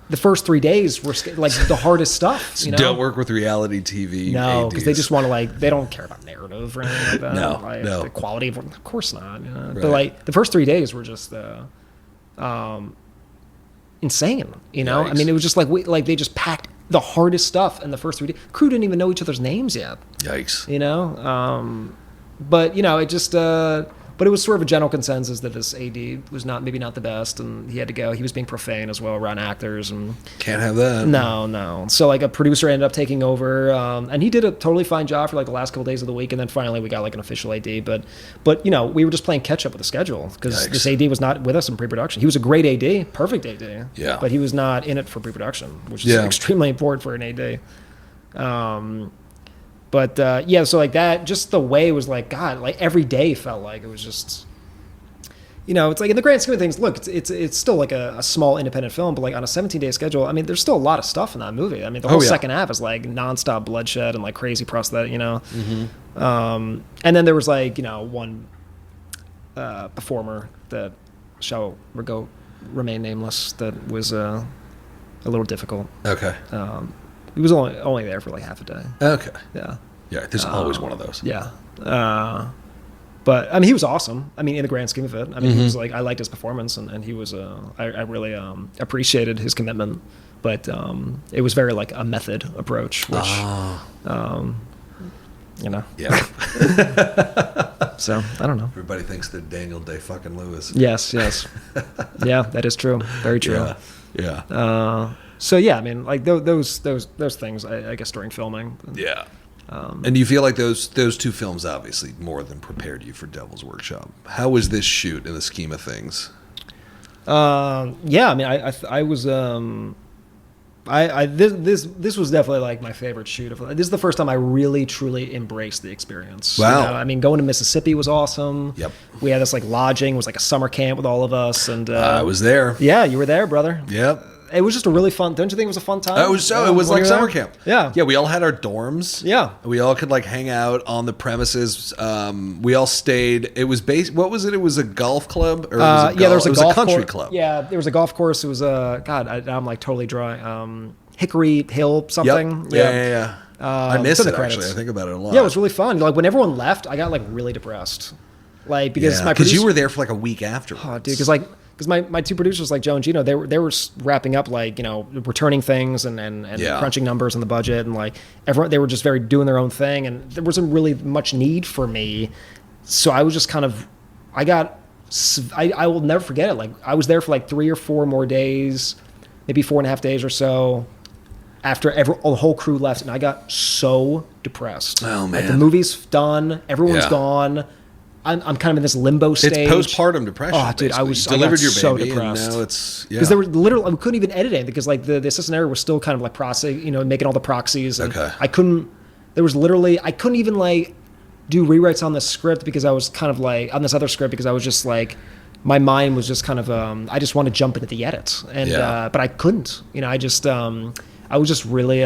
the first 3 days were like the hardest stuff. Don't work with reality TV. No, because they just want to they don't care about narrative or anything like that. No. The quality of course not. Right. But like the first 3 days were just insane. Yikes. I mean, it was just like they just packed the hardest stuff in the first 3 days. Crew didn't even know each other's names yet. Yikes. But it just but it was sort of a general consensus that this AD was maybe not the best, and he had to go. He was being profane as well around actors, and can't have that. No. So like a producer ended up taking over, and he did a totally fine job for like the last couple days of the week, and then finally we got like an official AD. But we were just playing catch up with the schedule because this AD was not with us in pre-production. He was a great AD, perfect AD. Yeah. But he was not in it for pre-production, which is extremely important for an AD. So like that, just the way it was like, God, like every day felt like it was just, it's like in the grand scheme of things, look, it's still like a small independent film, but like on a 17-day schedule, I mean, there's still a lot of stuff in that movie. I mean, the whole second half is like nonstop bloodshed and like crazy prosthetic, And then there was like, one performer that shall remain nameless that was a little difficult. Okay. He was only there for like half a day. Okay. Yeah. Yeah, there's always one of those. Yeah. But I mean, he was awesome. I mean, in the grand scheme of it, I mean, he was like, I liked his performance, and he was, I really appreciated his commitment, but it was very like a method approach, which, Yeah. So I don't know. Everybody thinks they're Daniel Day fucking Lewis. Yes. Yeah, that is true. Very true. Yeah. So yeah, I mean, like those things, I guess during filming. Yeah. And do you feel like those 2 films obviously more than prepared you for Devil's Workshop? How was this shoot in the scheme of things? Yeah, I mean, I was this was definitely like my favorite shoot. This is the first time I really truly embraced the experience. Wow. I mean, going to Mississippi was awesome. Yep. We had this like lodging, it was like a summer camp with all of us, and I was there. Yeah, you were there, brother. Yep. It was just a really fun. Don't you think it was a fun time? It was like summer camp. Yeah. Yeah, we all had our dorms. Yeah. We all could like hang out on the premises. We all stayed. It was what was it? It was a golf club or there was a country club. Yeah, there was a golf course. It was I'm like totally drawing Hickory Hill something. Yep. Yeah. I miss it actually. I think about it a lot. Yeah, it was really fun. Like when everyone left, I got like really depressed. Like, because because you were there for like a week afterwards. Oh, dude, because my two producers, like Joe and Gino, they were wrapping up, like, you know, returning things and crunching numbers on the budget, and like everyone, they were just doing their own thing, and there wasn't really much need for me. So I was just kind of, I will never forget it. Like, I was there for like 3 or 4 more days, maybe 4.5 days or so, after the whole crew left, and I got so depressed. Oh man, like, the movie's done, everyone's gone. I'm kind of in this limbo stage. It's postpartum depression. Oh, dude, basically. I got your so baby, depressed. And now it's because there were literally, we couldn't even edit it because like the assistant editor was still kind of like making all the proxies. And okay. I couldn't even like do rewrites on the script because I was kind of like on this other script because I was just like, my mind was just kind of I just wanted to jump into the edit, and but I couldn't. You know, I was just really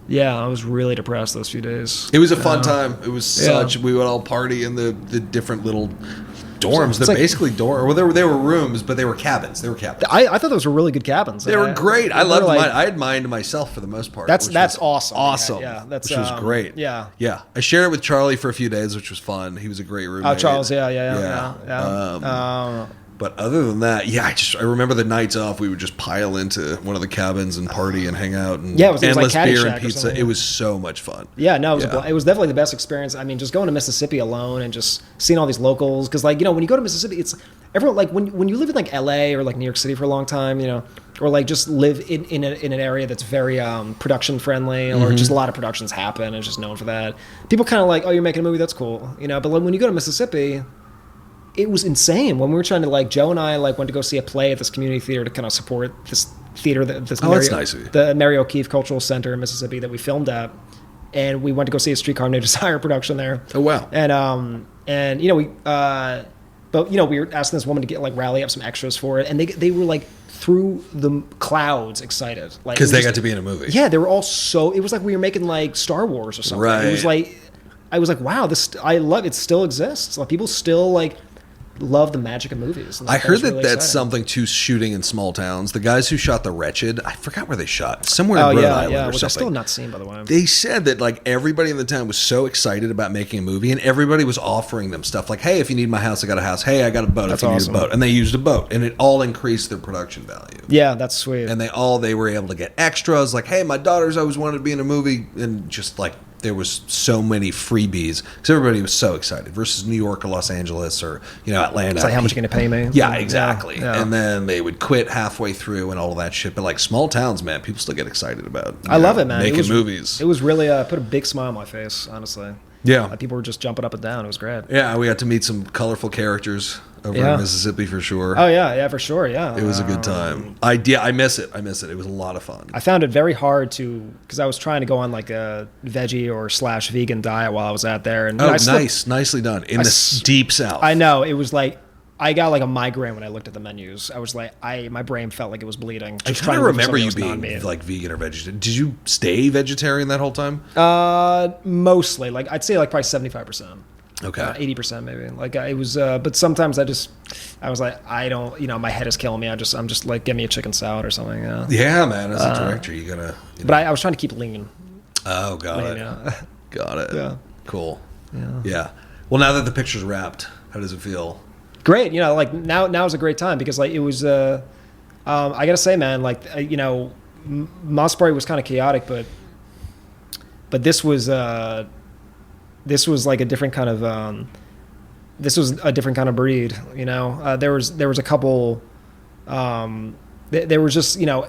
I was really depressed those few days. It was a fun time. It was we would all party in the different little dorms. They're basically dorms. Well, they were rooms, but they were cabins. I thought those were really good cabins. They were great. I loved mine. I had mine to myself for the most part. That's awesome. Awesome. Yeah, which was great. Yeah. Yeah. I shared it with Charlie for a few days, which was fun. He was a great roommate. Oh, Charles. Yeah. But other than that, I remember the nights off, we would just pile into one of the cabins and party and hang out, and it was endless like beer and pizza. It was so much fun. Yeah, no, it was definitely the best experience. I mean, just going to Mississippi alone and just seeing all these locals, because like, you know, when you go to Mississippi, it's everyone, like when you live in like LA or like New York City for a long time, you know, or like just live in an area that's very production friendly, or just a lot of productions happen and it's just known for that. People kind of like, oh, you're making a movie, that's cool, you know. But like, when you go to Mississippi, it was insane. When we were trying to, like, Joe and I like went to go see a play at this community theater to kind of support this theater, that's nice of you. The Mary O'Keefe Cultural Center in Mississippi that we filmed at, and we went to go see a Streetcar Named Desire production there. Oh wow! And you know, we were asking this woman to get like rally up some extras for it, and they were like through the clouds excited, like, because they got to be in a movie. Yeah, they were all so. It was like we were making like Star Wars or something. Right. It was like, I was like, wow, I love it. Still exists. Like, people still like love the magic of movies. I heard that that's something to shooting in small towns. The guys who shot The Wretched, I forgot where they shot. Somewhere in Rhode Island or which something. I still have not seen, by the way. They said that like everybody in the town was so excited about making a movie, and everybody was offering them stuff like, hey, if you need my house, I got a house. Hey, I got a boat if you need a boat. And they used a boat, and it all increased their production value. Yeah, that's sweet. And they were able to get extras like, hey, my daughter's always wanted to be in a movie, and just like there was so many freebies because everybody was so excited versus New York or Los Angeles or, you know, Atlanta. It's like, how much are you going to pay me? Yeah, exactly. Yeah. And then they would quit halfway through and all of that shit. But like small towns, man, people still get excited about. I love it, man. Making movies. It was really put a big smile on my face, honestly. Yeah, people were just jumping up and down. It was great. Yeah, we got to meet some colorful characters over in Mississippi for sure. Oh yeah, for sure. Yeah, it was a good time. I miss it. It was a lot of fun. I found it very hard because I was trying to go on like a veggie or / vegan diet while I was out there. And nicely done in the deep south. I know, it was like, I got like a migraine when I looked at the menus. I was like, my brain felt like it was bleeding. I kind of remember you being like vegan or vegetarian. Did you stay vegetarian that whole time? Mostly. Like, I'd say like probably 75%. Okay. 80% maybe. Like, it was, but sometimes I was like, I don't, you know, my head is killing me. I'm just like, give me a chicken salad or something. Yeah, man. As a director, you gotta. But I was trying to keep lean. Oh, got it. Yeah. Got it. Yeah. Cool. Yeah. Well, now that the picture's wrapped, how does it feel? Great. You know, like now is a great time because like it was, I gotta say, man, like, you know, Monster Party was kind of chaotic, but this was like a different kind of, this was a different kind of breed, you know. There was a couple, there was just, you know,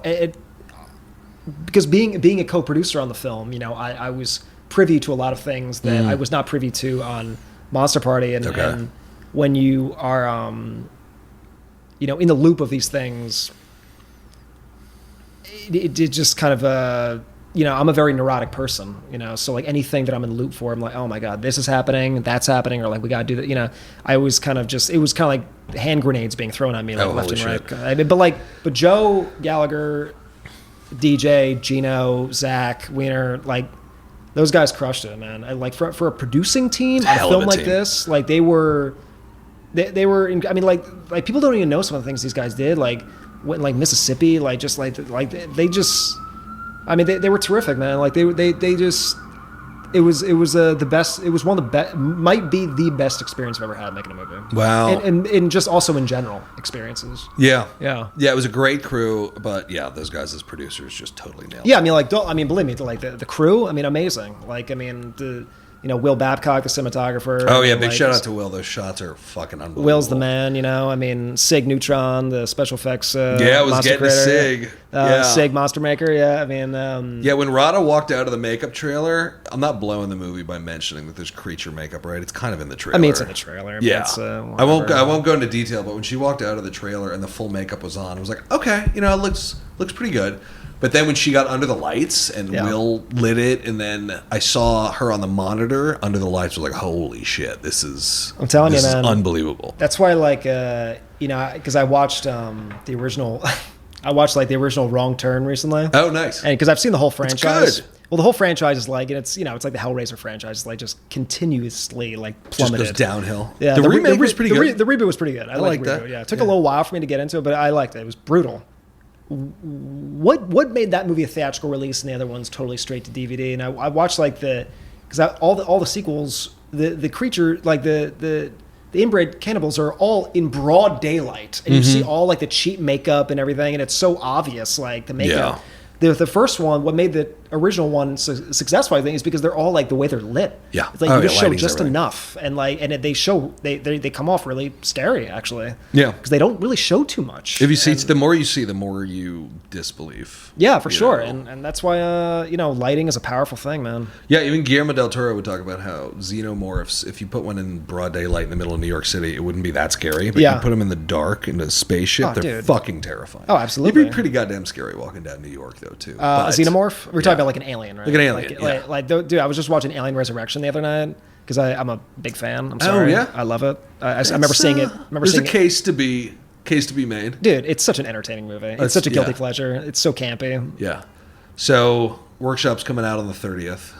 because being a co-producer on the film, you know, I was privy to a lot of things that I was not privy to on Monster Party, and when you are, you know, in the loop of these things, it just kind of, you know, I'm a very neurotic person, you know, so like anything that I'm in the loop for, I'm like, oh my God, this is happening, that's happening, or like, we got to do that, you know. I was kind of just, it was kind of like hand grenades being thrown at me, like left and right. But Joe Gallagher, DJ, Gino, Zach, Wiener, like, those guys crushed it, man. I like for a producing team on a film like this, like they were, I mean, like people don't even know some of the things these guys did, like went like Mississippi, like just like they just, I mean, they were terrific, man. Like they just, It was the best. It was one of the best. Might be the best experience I've ever had making a movie. Wow. And just also in general experiences. Yeah. Yeah. Yeah. It was a great crew, but yeah, those guys as producers just totally nailed it. Yeah. I mean, believe me, like the crew. I mean, amazing. Like, I mean, Will Babcock, the cinematographer. Oh yeah, big shout out to Will. Those shots are fucking unbelievable. Will's the man. I mean, Sig Neutron, the special effects. Yeah, it was monster getting to creator. Sig. Sig Monster Maker. Yeah, I mean. Yeah, when Radha walked out of the makeup trailer, I'm not blowing the movie by mentioning that there's creature makeup, right? It's kind of in the trailer. I mean, it's in the trailer. Yeah, But I won't go into detail, but when she walked out of the trailer and the full makeup was on, I was like, okay, it looks pretty good. But then when she got under the lights and Will lit it, and then I saw her on the monitor under the lights, I was like, holy shit, this is unbelievable. That's why, because I watched the original, I watched the original Wrong Turn recently. Oh, nice. And because I've seen the whole franchise. It's good. Well, the whole franchise is it's like the Hellraiser franchise, just continuously plummeted. Just goes downhill. Yeah, the remake was pretty good. The reboot was pretty good. I liked the reboot. that. Yeah, it took a little while for me to get into it, but I liked it. It was brutal. What made that movie a theatrical release and the other one's totally straight to DVD? And I watched because all the sequels, the creature the inbred cannibals are all in broad daylight, and you see all the cheap makeup and everything, and it's so obvious the makeup. Yeah. The first one, what made the original one successful, I think, is because they're all the way they're lit. Yeah. It's you just show just enough, and they come off really scary actually. Yeah. Because they don't really show too much. If you see, the more you see, the more you disbelieve. Yeah, for sure, and that's why lighting is a powerful thing, man. Yeah, even Guillermo del Toro would talk about how xenomorphs, if you put one in broad daylight in the middle of New York City, it wouldn't be that scary. But you put them in the dark in a spaceship, they're fucking terrifying. Oh, absolutely. It'd be pretty goddamn scary walking down New York, though, too. A xenomorph? We're talking about an alien, right? Like an alien, dude, I was just watching Alien Resurrection the other night because I'm a big fan. I'm sorry. Oh, yeah? I love it. I remember seeing it. There's a case to be made. Dude, it's such an entertaining movie. It's such a guilty pleasure. It's so campy. Yeah. So, Workshop's coming out on the 30th.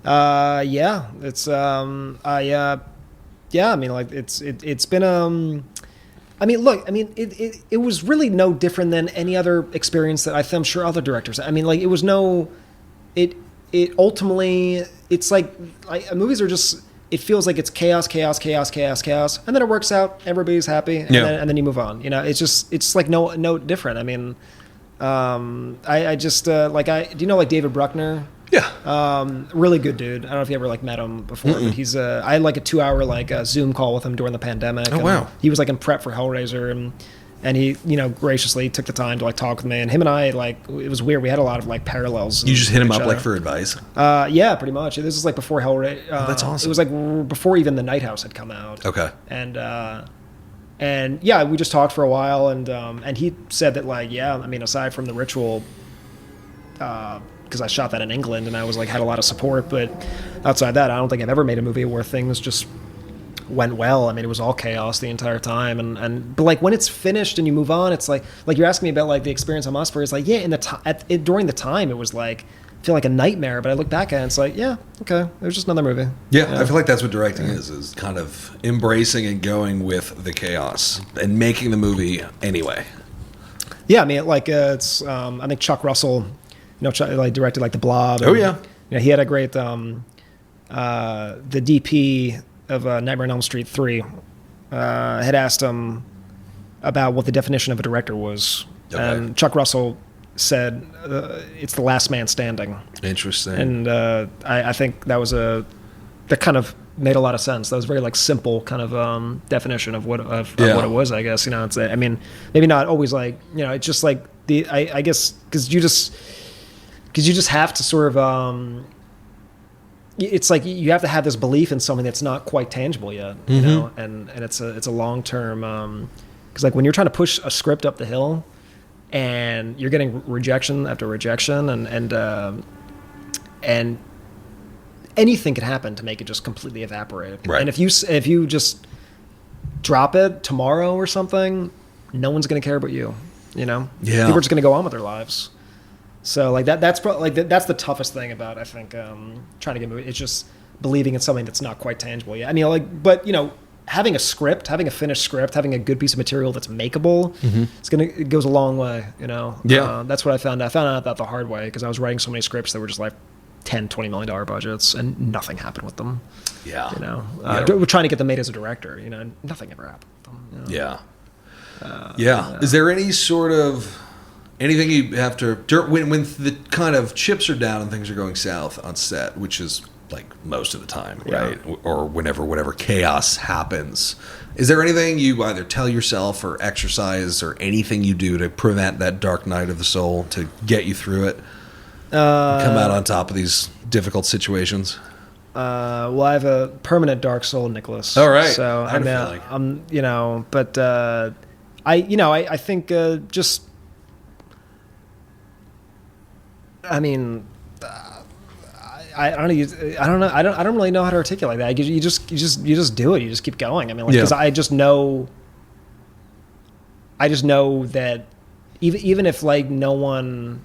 Yeah. It's, I mean, it's been, I mean, look, it was really no different than any other experience that I'm sure other directors. I mean, it was it ultimately, it's movies are just, it feels like it's chaos, and then it works out, everybody's happy, and then you move on. It's no different. I mean, I just, do you know David Bruckner? Yeah. Really good dude. I don't know if you ever met him before, but he's I had a 2-hour Zoom call with him during the pandemic. Oh, wow. He was in prep for Hellraiser, and he graciously took the time to talk with me, and him and I it was weird. We had a lot of parallels. You just hit him up for advice. Yeah, pretty much. This is before Hellraiser. Oh, that's awesome. It was before even The Night House had come out. Okay. And yeah, we just talked for a while, and he said that I mean, aside from The Ritual, because I shot that in England and I was had a lot of support, but outside that, I don't think I've ever made a movie where things just went well. I mean, it was all chaos the entire time, but when it's finished and you move on, it's you're asking me about the experience on Musper. It's yeah, during the time it was feel like a nightmare, but I look back at it, it's yeah, okay, it was just another movie. Yeah, I feel like that's what directing is kind of embracing and going with the chaos and making the movie anyway. Yeah, I mean, it's I think Chuck Russell, directed The Blob. Oh yeah. He had a great the DP of Nightmare on Elm Street 3 had asked him about what the definition of a director was. Okay. And Chuck Russell said it's the last man standing. Interesting. And I think that kind of made a lot of sense. That was very simple kind of definition of what what it was, I guess. It's I mean, maybe not always it's just I guess because you just have to sort of it's you have to have this belief in something that's not quite tangible yet, you know, and it's a long term because when you're trying to push a script up the hill and you're getting rejection after rejection and anything could happen to make it just completely evaporate. Right. And if you just drop it tomorrow or something, no one's going to care about you. Yeah. People are just going to go on with their lives. So that's probably that's the toughest thing about, I think, trying to get movie. It's just believing in something that's not quite tangible yet. I mean, but having a script, having a finished script, having a good piece of material that's makeable, it goes a long way. Yeah. That's what I found. I found out that the hard way because I was writing so many scripts that were just $10-20 million budgets, and nothing happened with them. Yeah. We're trying to get them made as a director. Nothing ever happened with them. Yeah. Is there any sort of anything you have to when the kind of chips are down and things are going south on set, which is like most of the time, right? Or whenever whatever chaos happens, is there anything you either tell yourself or exercise or anything you do to prevent that dark night of the soul, to get you through it, come out on top of these difficult situations? Well, I have a permanent dark soul, Nicholas. All right. So I think just. I mean, I don't know. I don't really know how to articulate that. You just do it. You just keep going. I mean, because I just know that even if like no one,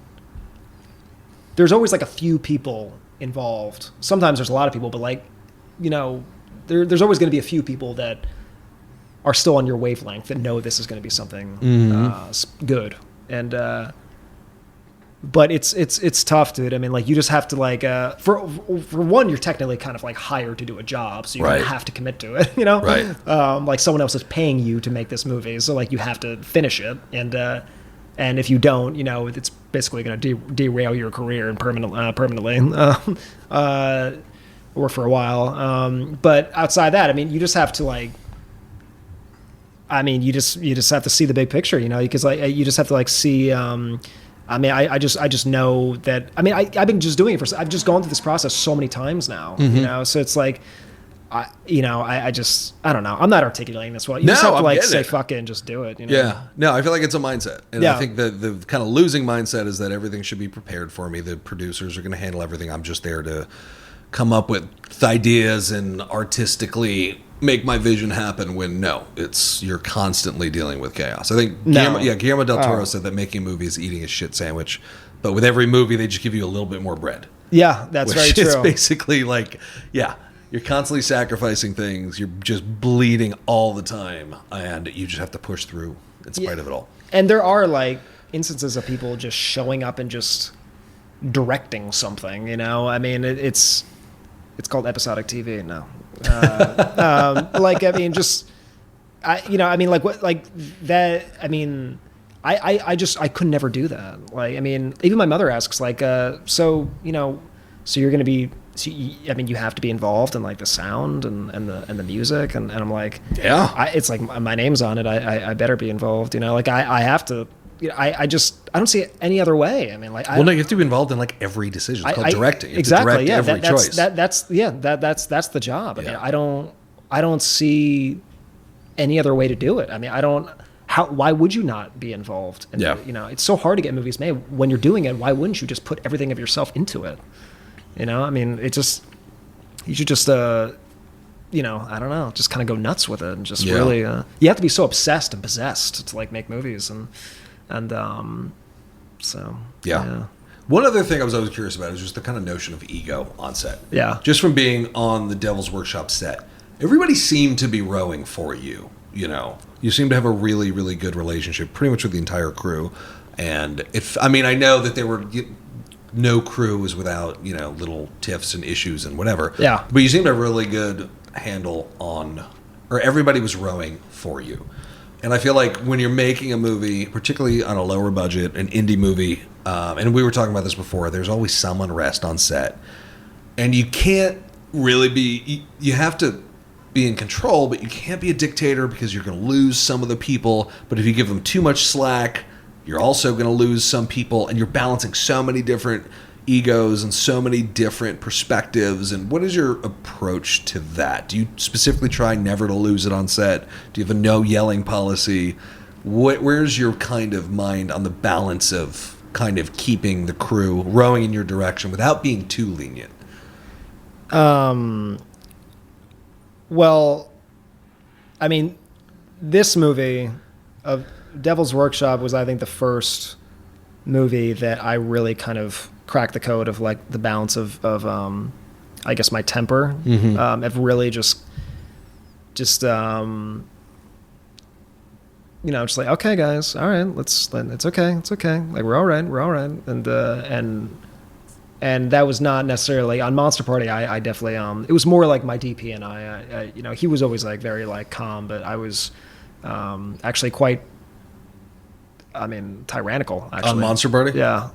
there's always like a few people involved. Sometimes there's a lot of people, but like, there's always going to be a few people that are still on your wavelength that know this is going to be something good. And but it's tough, dude. I mean, like, you just have to like for one, you're technically kind of like hired to do a job, so you kind of have to commit to it, Right. Like someone else is paying you to make this movie, so like you have to finish it, and if you don't, it's basically going to derail your career and permanently, or for a while. But outside that, I mean, you just have to like. I mean, you just have to see the big picture, because like you just have to like see. I mean, I just know that. I mean, I've been just doing it I've just gone through this process so many times now, So it's like, I don't know. I'm not articulating this well. You just have to like say fuck it and just do it. Yeah. No, I feel like it's a mindset, and I think that the kind of losing mindset is that everything should be prepared for me. The producers are going to handle everything. I'm just there to come up with ideas and artistically make my vision happen, when you're constantly dealing with chaos. I think Guillermo del Toro said that making a movie is eating a shit sandwich, but with every movie they just give you a little bit more bread. Yeah, that's very true. It's basically like, you're constantly sacrificing things, you're just bleeding all the time, and you just have to push through in spite of it all. And there are like instances of people just showing up and just directing something, I mean, it's called episodic TV now. Like, I mean, just, I mean, like what, like that, I mean, I could never do that. Like, I mean, even my mother asks like, so you're going to be, I mean, you have to be involved in like the sound and the music. And I'm like, it's like my name's on it. I better be involved, like I have to, I don't see it any other way. I mean, like, you have to be involved in like every decision. It's called directing. You exactly. Have to direct every choice. That's the job. I mean, I don't see any other way to do it. I mean, why would you not be involved? And, it's so hard to get movies made. When you're doing it, why wouldn't you just put everything of yourself into it? I mean, you should just, I don't know, just kind of go nuts with it and just really, you have to be so obsessed and possessed to like make movies so. One other thing I was always curious about is just the kind of notion of ego on set. Yeah. Just from being on the Devil's Workshop set, everybody seemed to be rowing for you. You seem to have a really, really good relationship pretty much with the entire crew. And I know that there were no crew was without, little tiffs and issues and whatever. Yeah. But you seem to have a really good handle on, or everybody was rowing for you. And I feel like when you're making a movie, particularly on a lower budget, an indie movie, and we were talking about this before, there's always some unrest on set. And you can't really you have to be in control, but you can't be a dictator because you're going to lose some of the people. But if you give them too much slack, you're also going to lose some people, and you're balancing so many different egos and so many different perspectives. And what is your approach to that? Do you specifically try never to lose it on set? Do you have a no yelling policy? Where's your kind of mind on the balance of kind of keeping the crew rowing in your direction without being too lenient? Well, I mean, this movie of Devil's Workshop was, I think, the first movie that I really kind of cracked the code of like the balance of I guess my temper. I've really just just like, okay guys, all right, it's okay, like we're all right, and and that was not necessarily on Monster Party. I definitely it was more like my DP and I you know, he was always like very like calm, but I was actually quite, I mean, tyrannical actually On Monster Party. Yeah.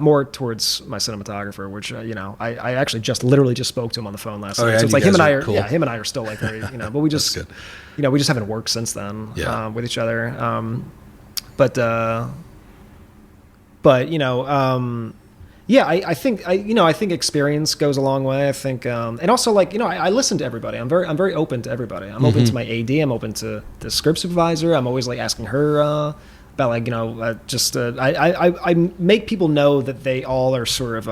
More towards my cinematographer, which you know, I actually literally just spoke to him on the phone last night. Yeah, So it's like him and I are still like very, you know, but we just good. you know, we just haven't worked since then with each other. But you know, yeah, I think I think experience goes a long way. I think, and also like, you know, I listen to everybody. I'm very open to everybody. I'm open to my AD. I'm open to the script supervisor. I'm always like asking her about like, you know, just I make people know that they all are sort of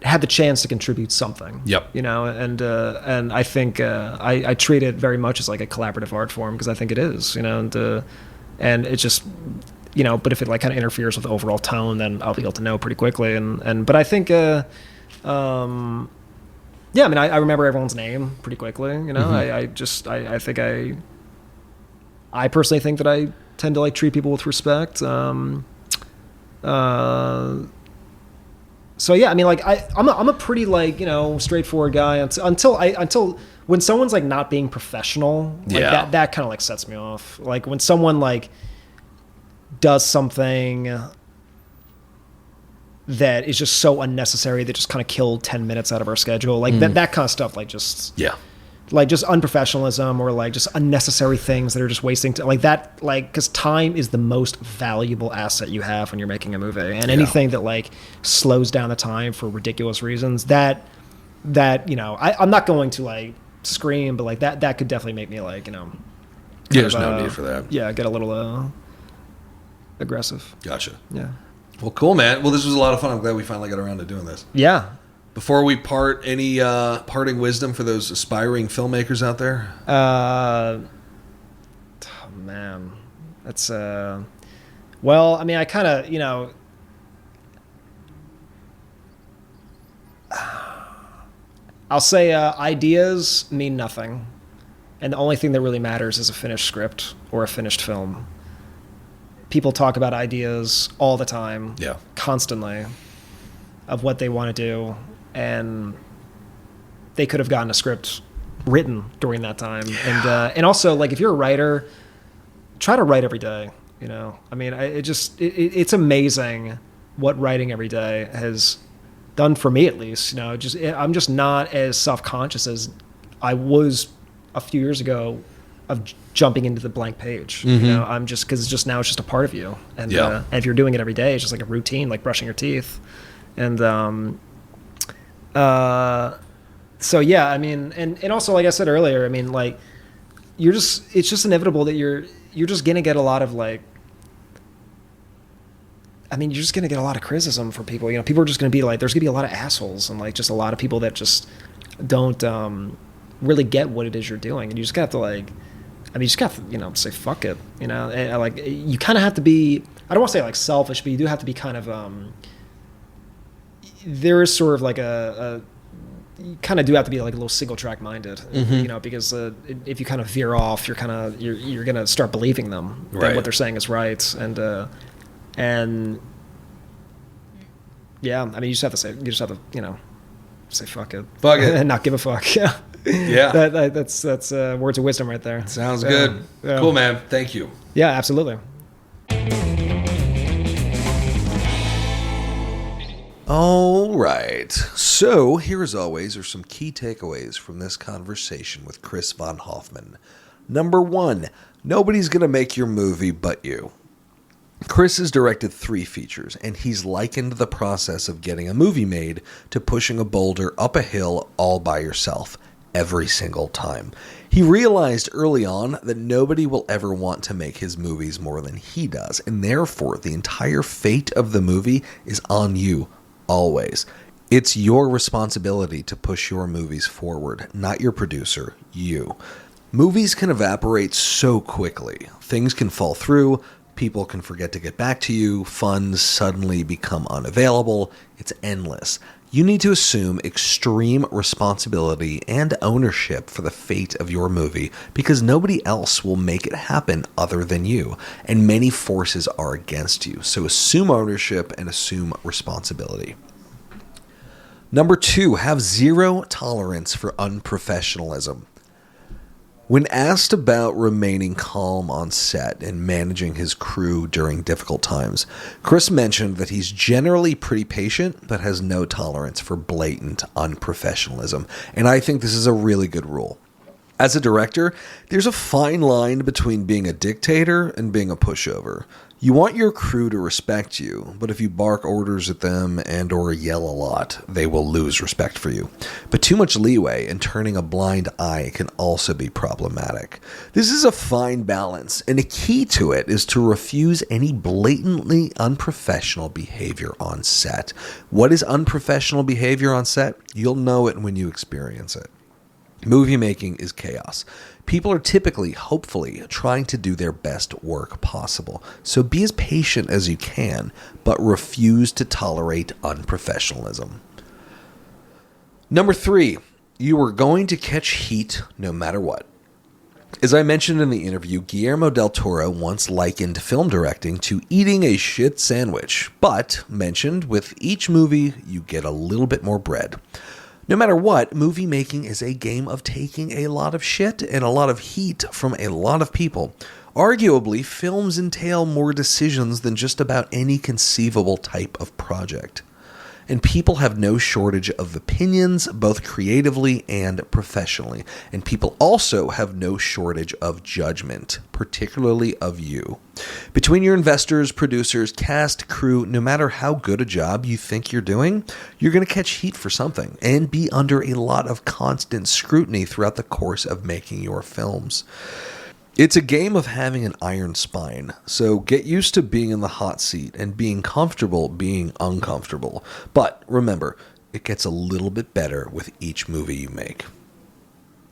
had the chance to contribute something. Yep. You know, and I think I treat it very much as like a collaborative art form, because I think it is. You know, and it's just, you know, but if it like kind of interferes with the overall tone, then I'll be able to know pretty quickly. But I think, yeah, I mean, I remember everyone's name pretty quickly. You know, I think I personally think that I tend to like treat people with respect. So yeah, I mean, like I'm a pretty like, you know, straightforward guy until when someone's like not being professional, like that kind of like sets me off. Like when someone like does something that is just so unnecessary that just kind of killed 10 minutes out of our schedule, like that kind of stuff, like just like just unprofessionalism, or like just unnecessary things that are just wasting like that, like, because time is the most valuable asset you have when you're making a movie, and anything that like slows down the time for ridiculous reasons, that you know, I'm not going to like scream, but like that could definitely make me like, you know, There's no need for that. Yeah, get a little aggressive. Gotcha. Yeah. Well, cool, man. Well, this was a lot of fun. I'm glad we finally got around to doing this. Yeah. Before we part, any parting wisdom for those aspiring filmmakers out there? Oh, man, that's well, I mean, I kind of, you know, I'll say ideas mean nothing, and the only thing that really matters is a finished script or a finished film. People talk about ideas all the time, constantly, of what they want to do, and they could have gotten a script written during that time. And also, like, if you're a writer, try to write every day. You know, I mean, it's amazing what writing every day has done for me, at least. You know, I'm just not as self-conscious as I was a few years ago of jumping into the blank page. You know, I'm just, because it's just now, it's just a part of you, and if you're doing it every day, it's just like a routine, like brushing your teeth. And so yeah, I mean, and also, like I said earlier, I mean, like, it's just inevitable that you're just gonna get a lot of like, I mean, you're just gonna get a lot of criticism from people. You know, people are just gonna be like, there's gonna be a lot of assholes, and like just a lot of people that just don't really get what it is you're doing, and you just got to like, I mean, you just got to, you know, say fuck it. You know, and like, you kind of have to be, I don't want to say like selfish, but you do have to be kind of there is sort of like you kind of do have to be like a little single track minded, you know, because if you kind of veer off, you're going to start believing them that what they're saying is right. And yeah, I mean, you just have to, you know, say fuck it and not give a fuck. Yeah. That's words of wisdom right there. Sounds good. Cool, man. Thank you. Yeah, absolutely. All right. So, here as always are some key takeaways from this conversation with Chris von Hoffmann. Number 1, nobody's going to make your movie but you. Chris has directed 3 features, and he's likened the process of getting a movie made to pushing a boulder up a hill all by yourself, every single time. He realized early on that nobody will ever want to make his movies more than he does, and therefore the entire fate of the movie is on you. Always. It's your responsibility to push your movies forward, not your producer, you. Movies can evaporate so quickly. Things can fall through, people can forget to get back to you, funds suddenly become unavailable. It's endless. You need to assume extreme responsibility and ownership for the fate of your movie because nobody else will make it happen other than you, and many forces are against you. So assume ownership and assume responsibility. Number 2, have zero tolerance for unprofessionalism. When asked about remaining calm on set and managing his crew during difficult times, Chris mentioned that he's generally pretty patient but has no tolerance for blatant unprofessionalism, and I think this is a really good rule. As a director, there's a fine line between being a dictator and being a pushover. You want your crew to respect you, but if you bark orders at them and or yell a lot, they will lose respect for you. But too much leeway and turning a blind eye can also be problematic. This is a fine balance, and a key to it is to refuse any blatantly unprofessional behavior on set. What is unprofessional behavior on set? You'll know it when you experience it. Movie making is chaos. People are typically, hopefully, trying to do their best work possible. So be as patient as you can, but refuse to tolerate unprofessionalism. Number 3, you are going to catch heat no matter what. As I mentioned in the interview, Guillermo del Toro once likened film directing to eating a shit sandwich, but mentioned with each movie you get a little bit more bread. No matter what, movie making is a game of taking a lot of shit and a lot of heat from a lot of people. Arguably, films entail more decisions than just about any conceivable type of project. And people have no shortage of opinions, both creatively and professionally. And people also have no shortage of judgment, particularly of you. Between your investors, producers, cast, crew, no matter how good a job you think you're doing, you're going to catch heat for something and be under a lot of constant scrutiny throughout the course of making your films. It's a game of having an iron spine, so get used to being in the hot seat and being comfortable being uncomfortable. But remember, it gets a little bit better with each movie you make.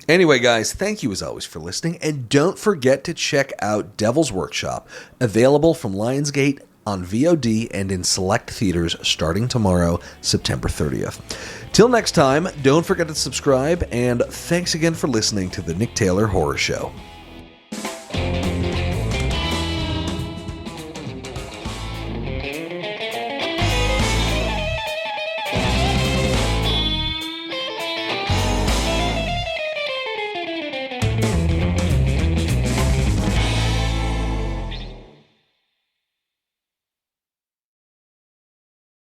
Anyway, guys, thank you as always for listening, and don't forget to check out Devil's Workshop, available from Lionsgate on VOD and in select theaters starting tomorrow, September 30th. Till next time, don't forget to subscribe, and thanks again for listening to the Nick Taylor Horror Show.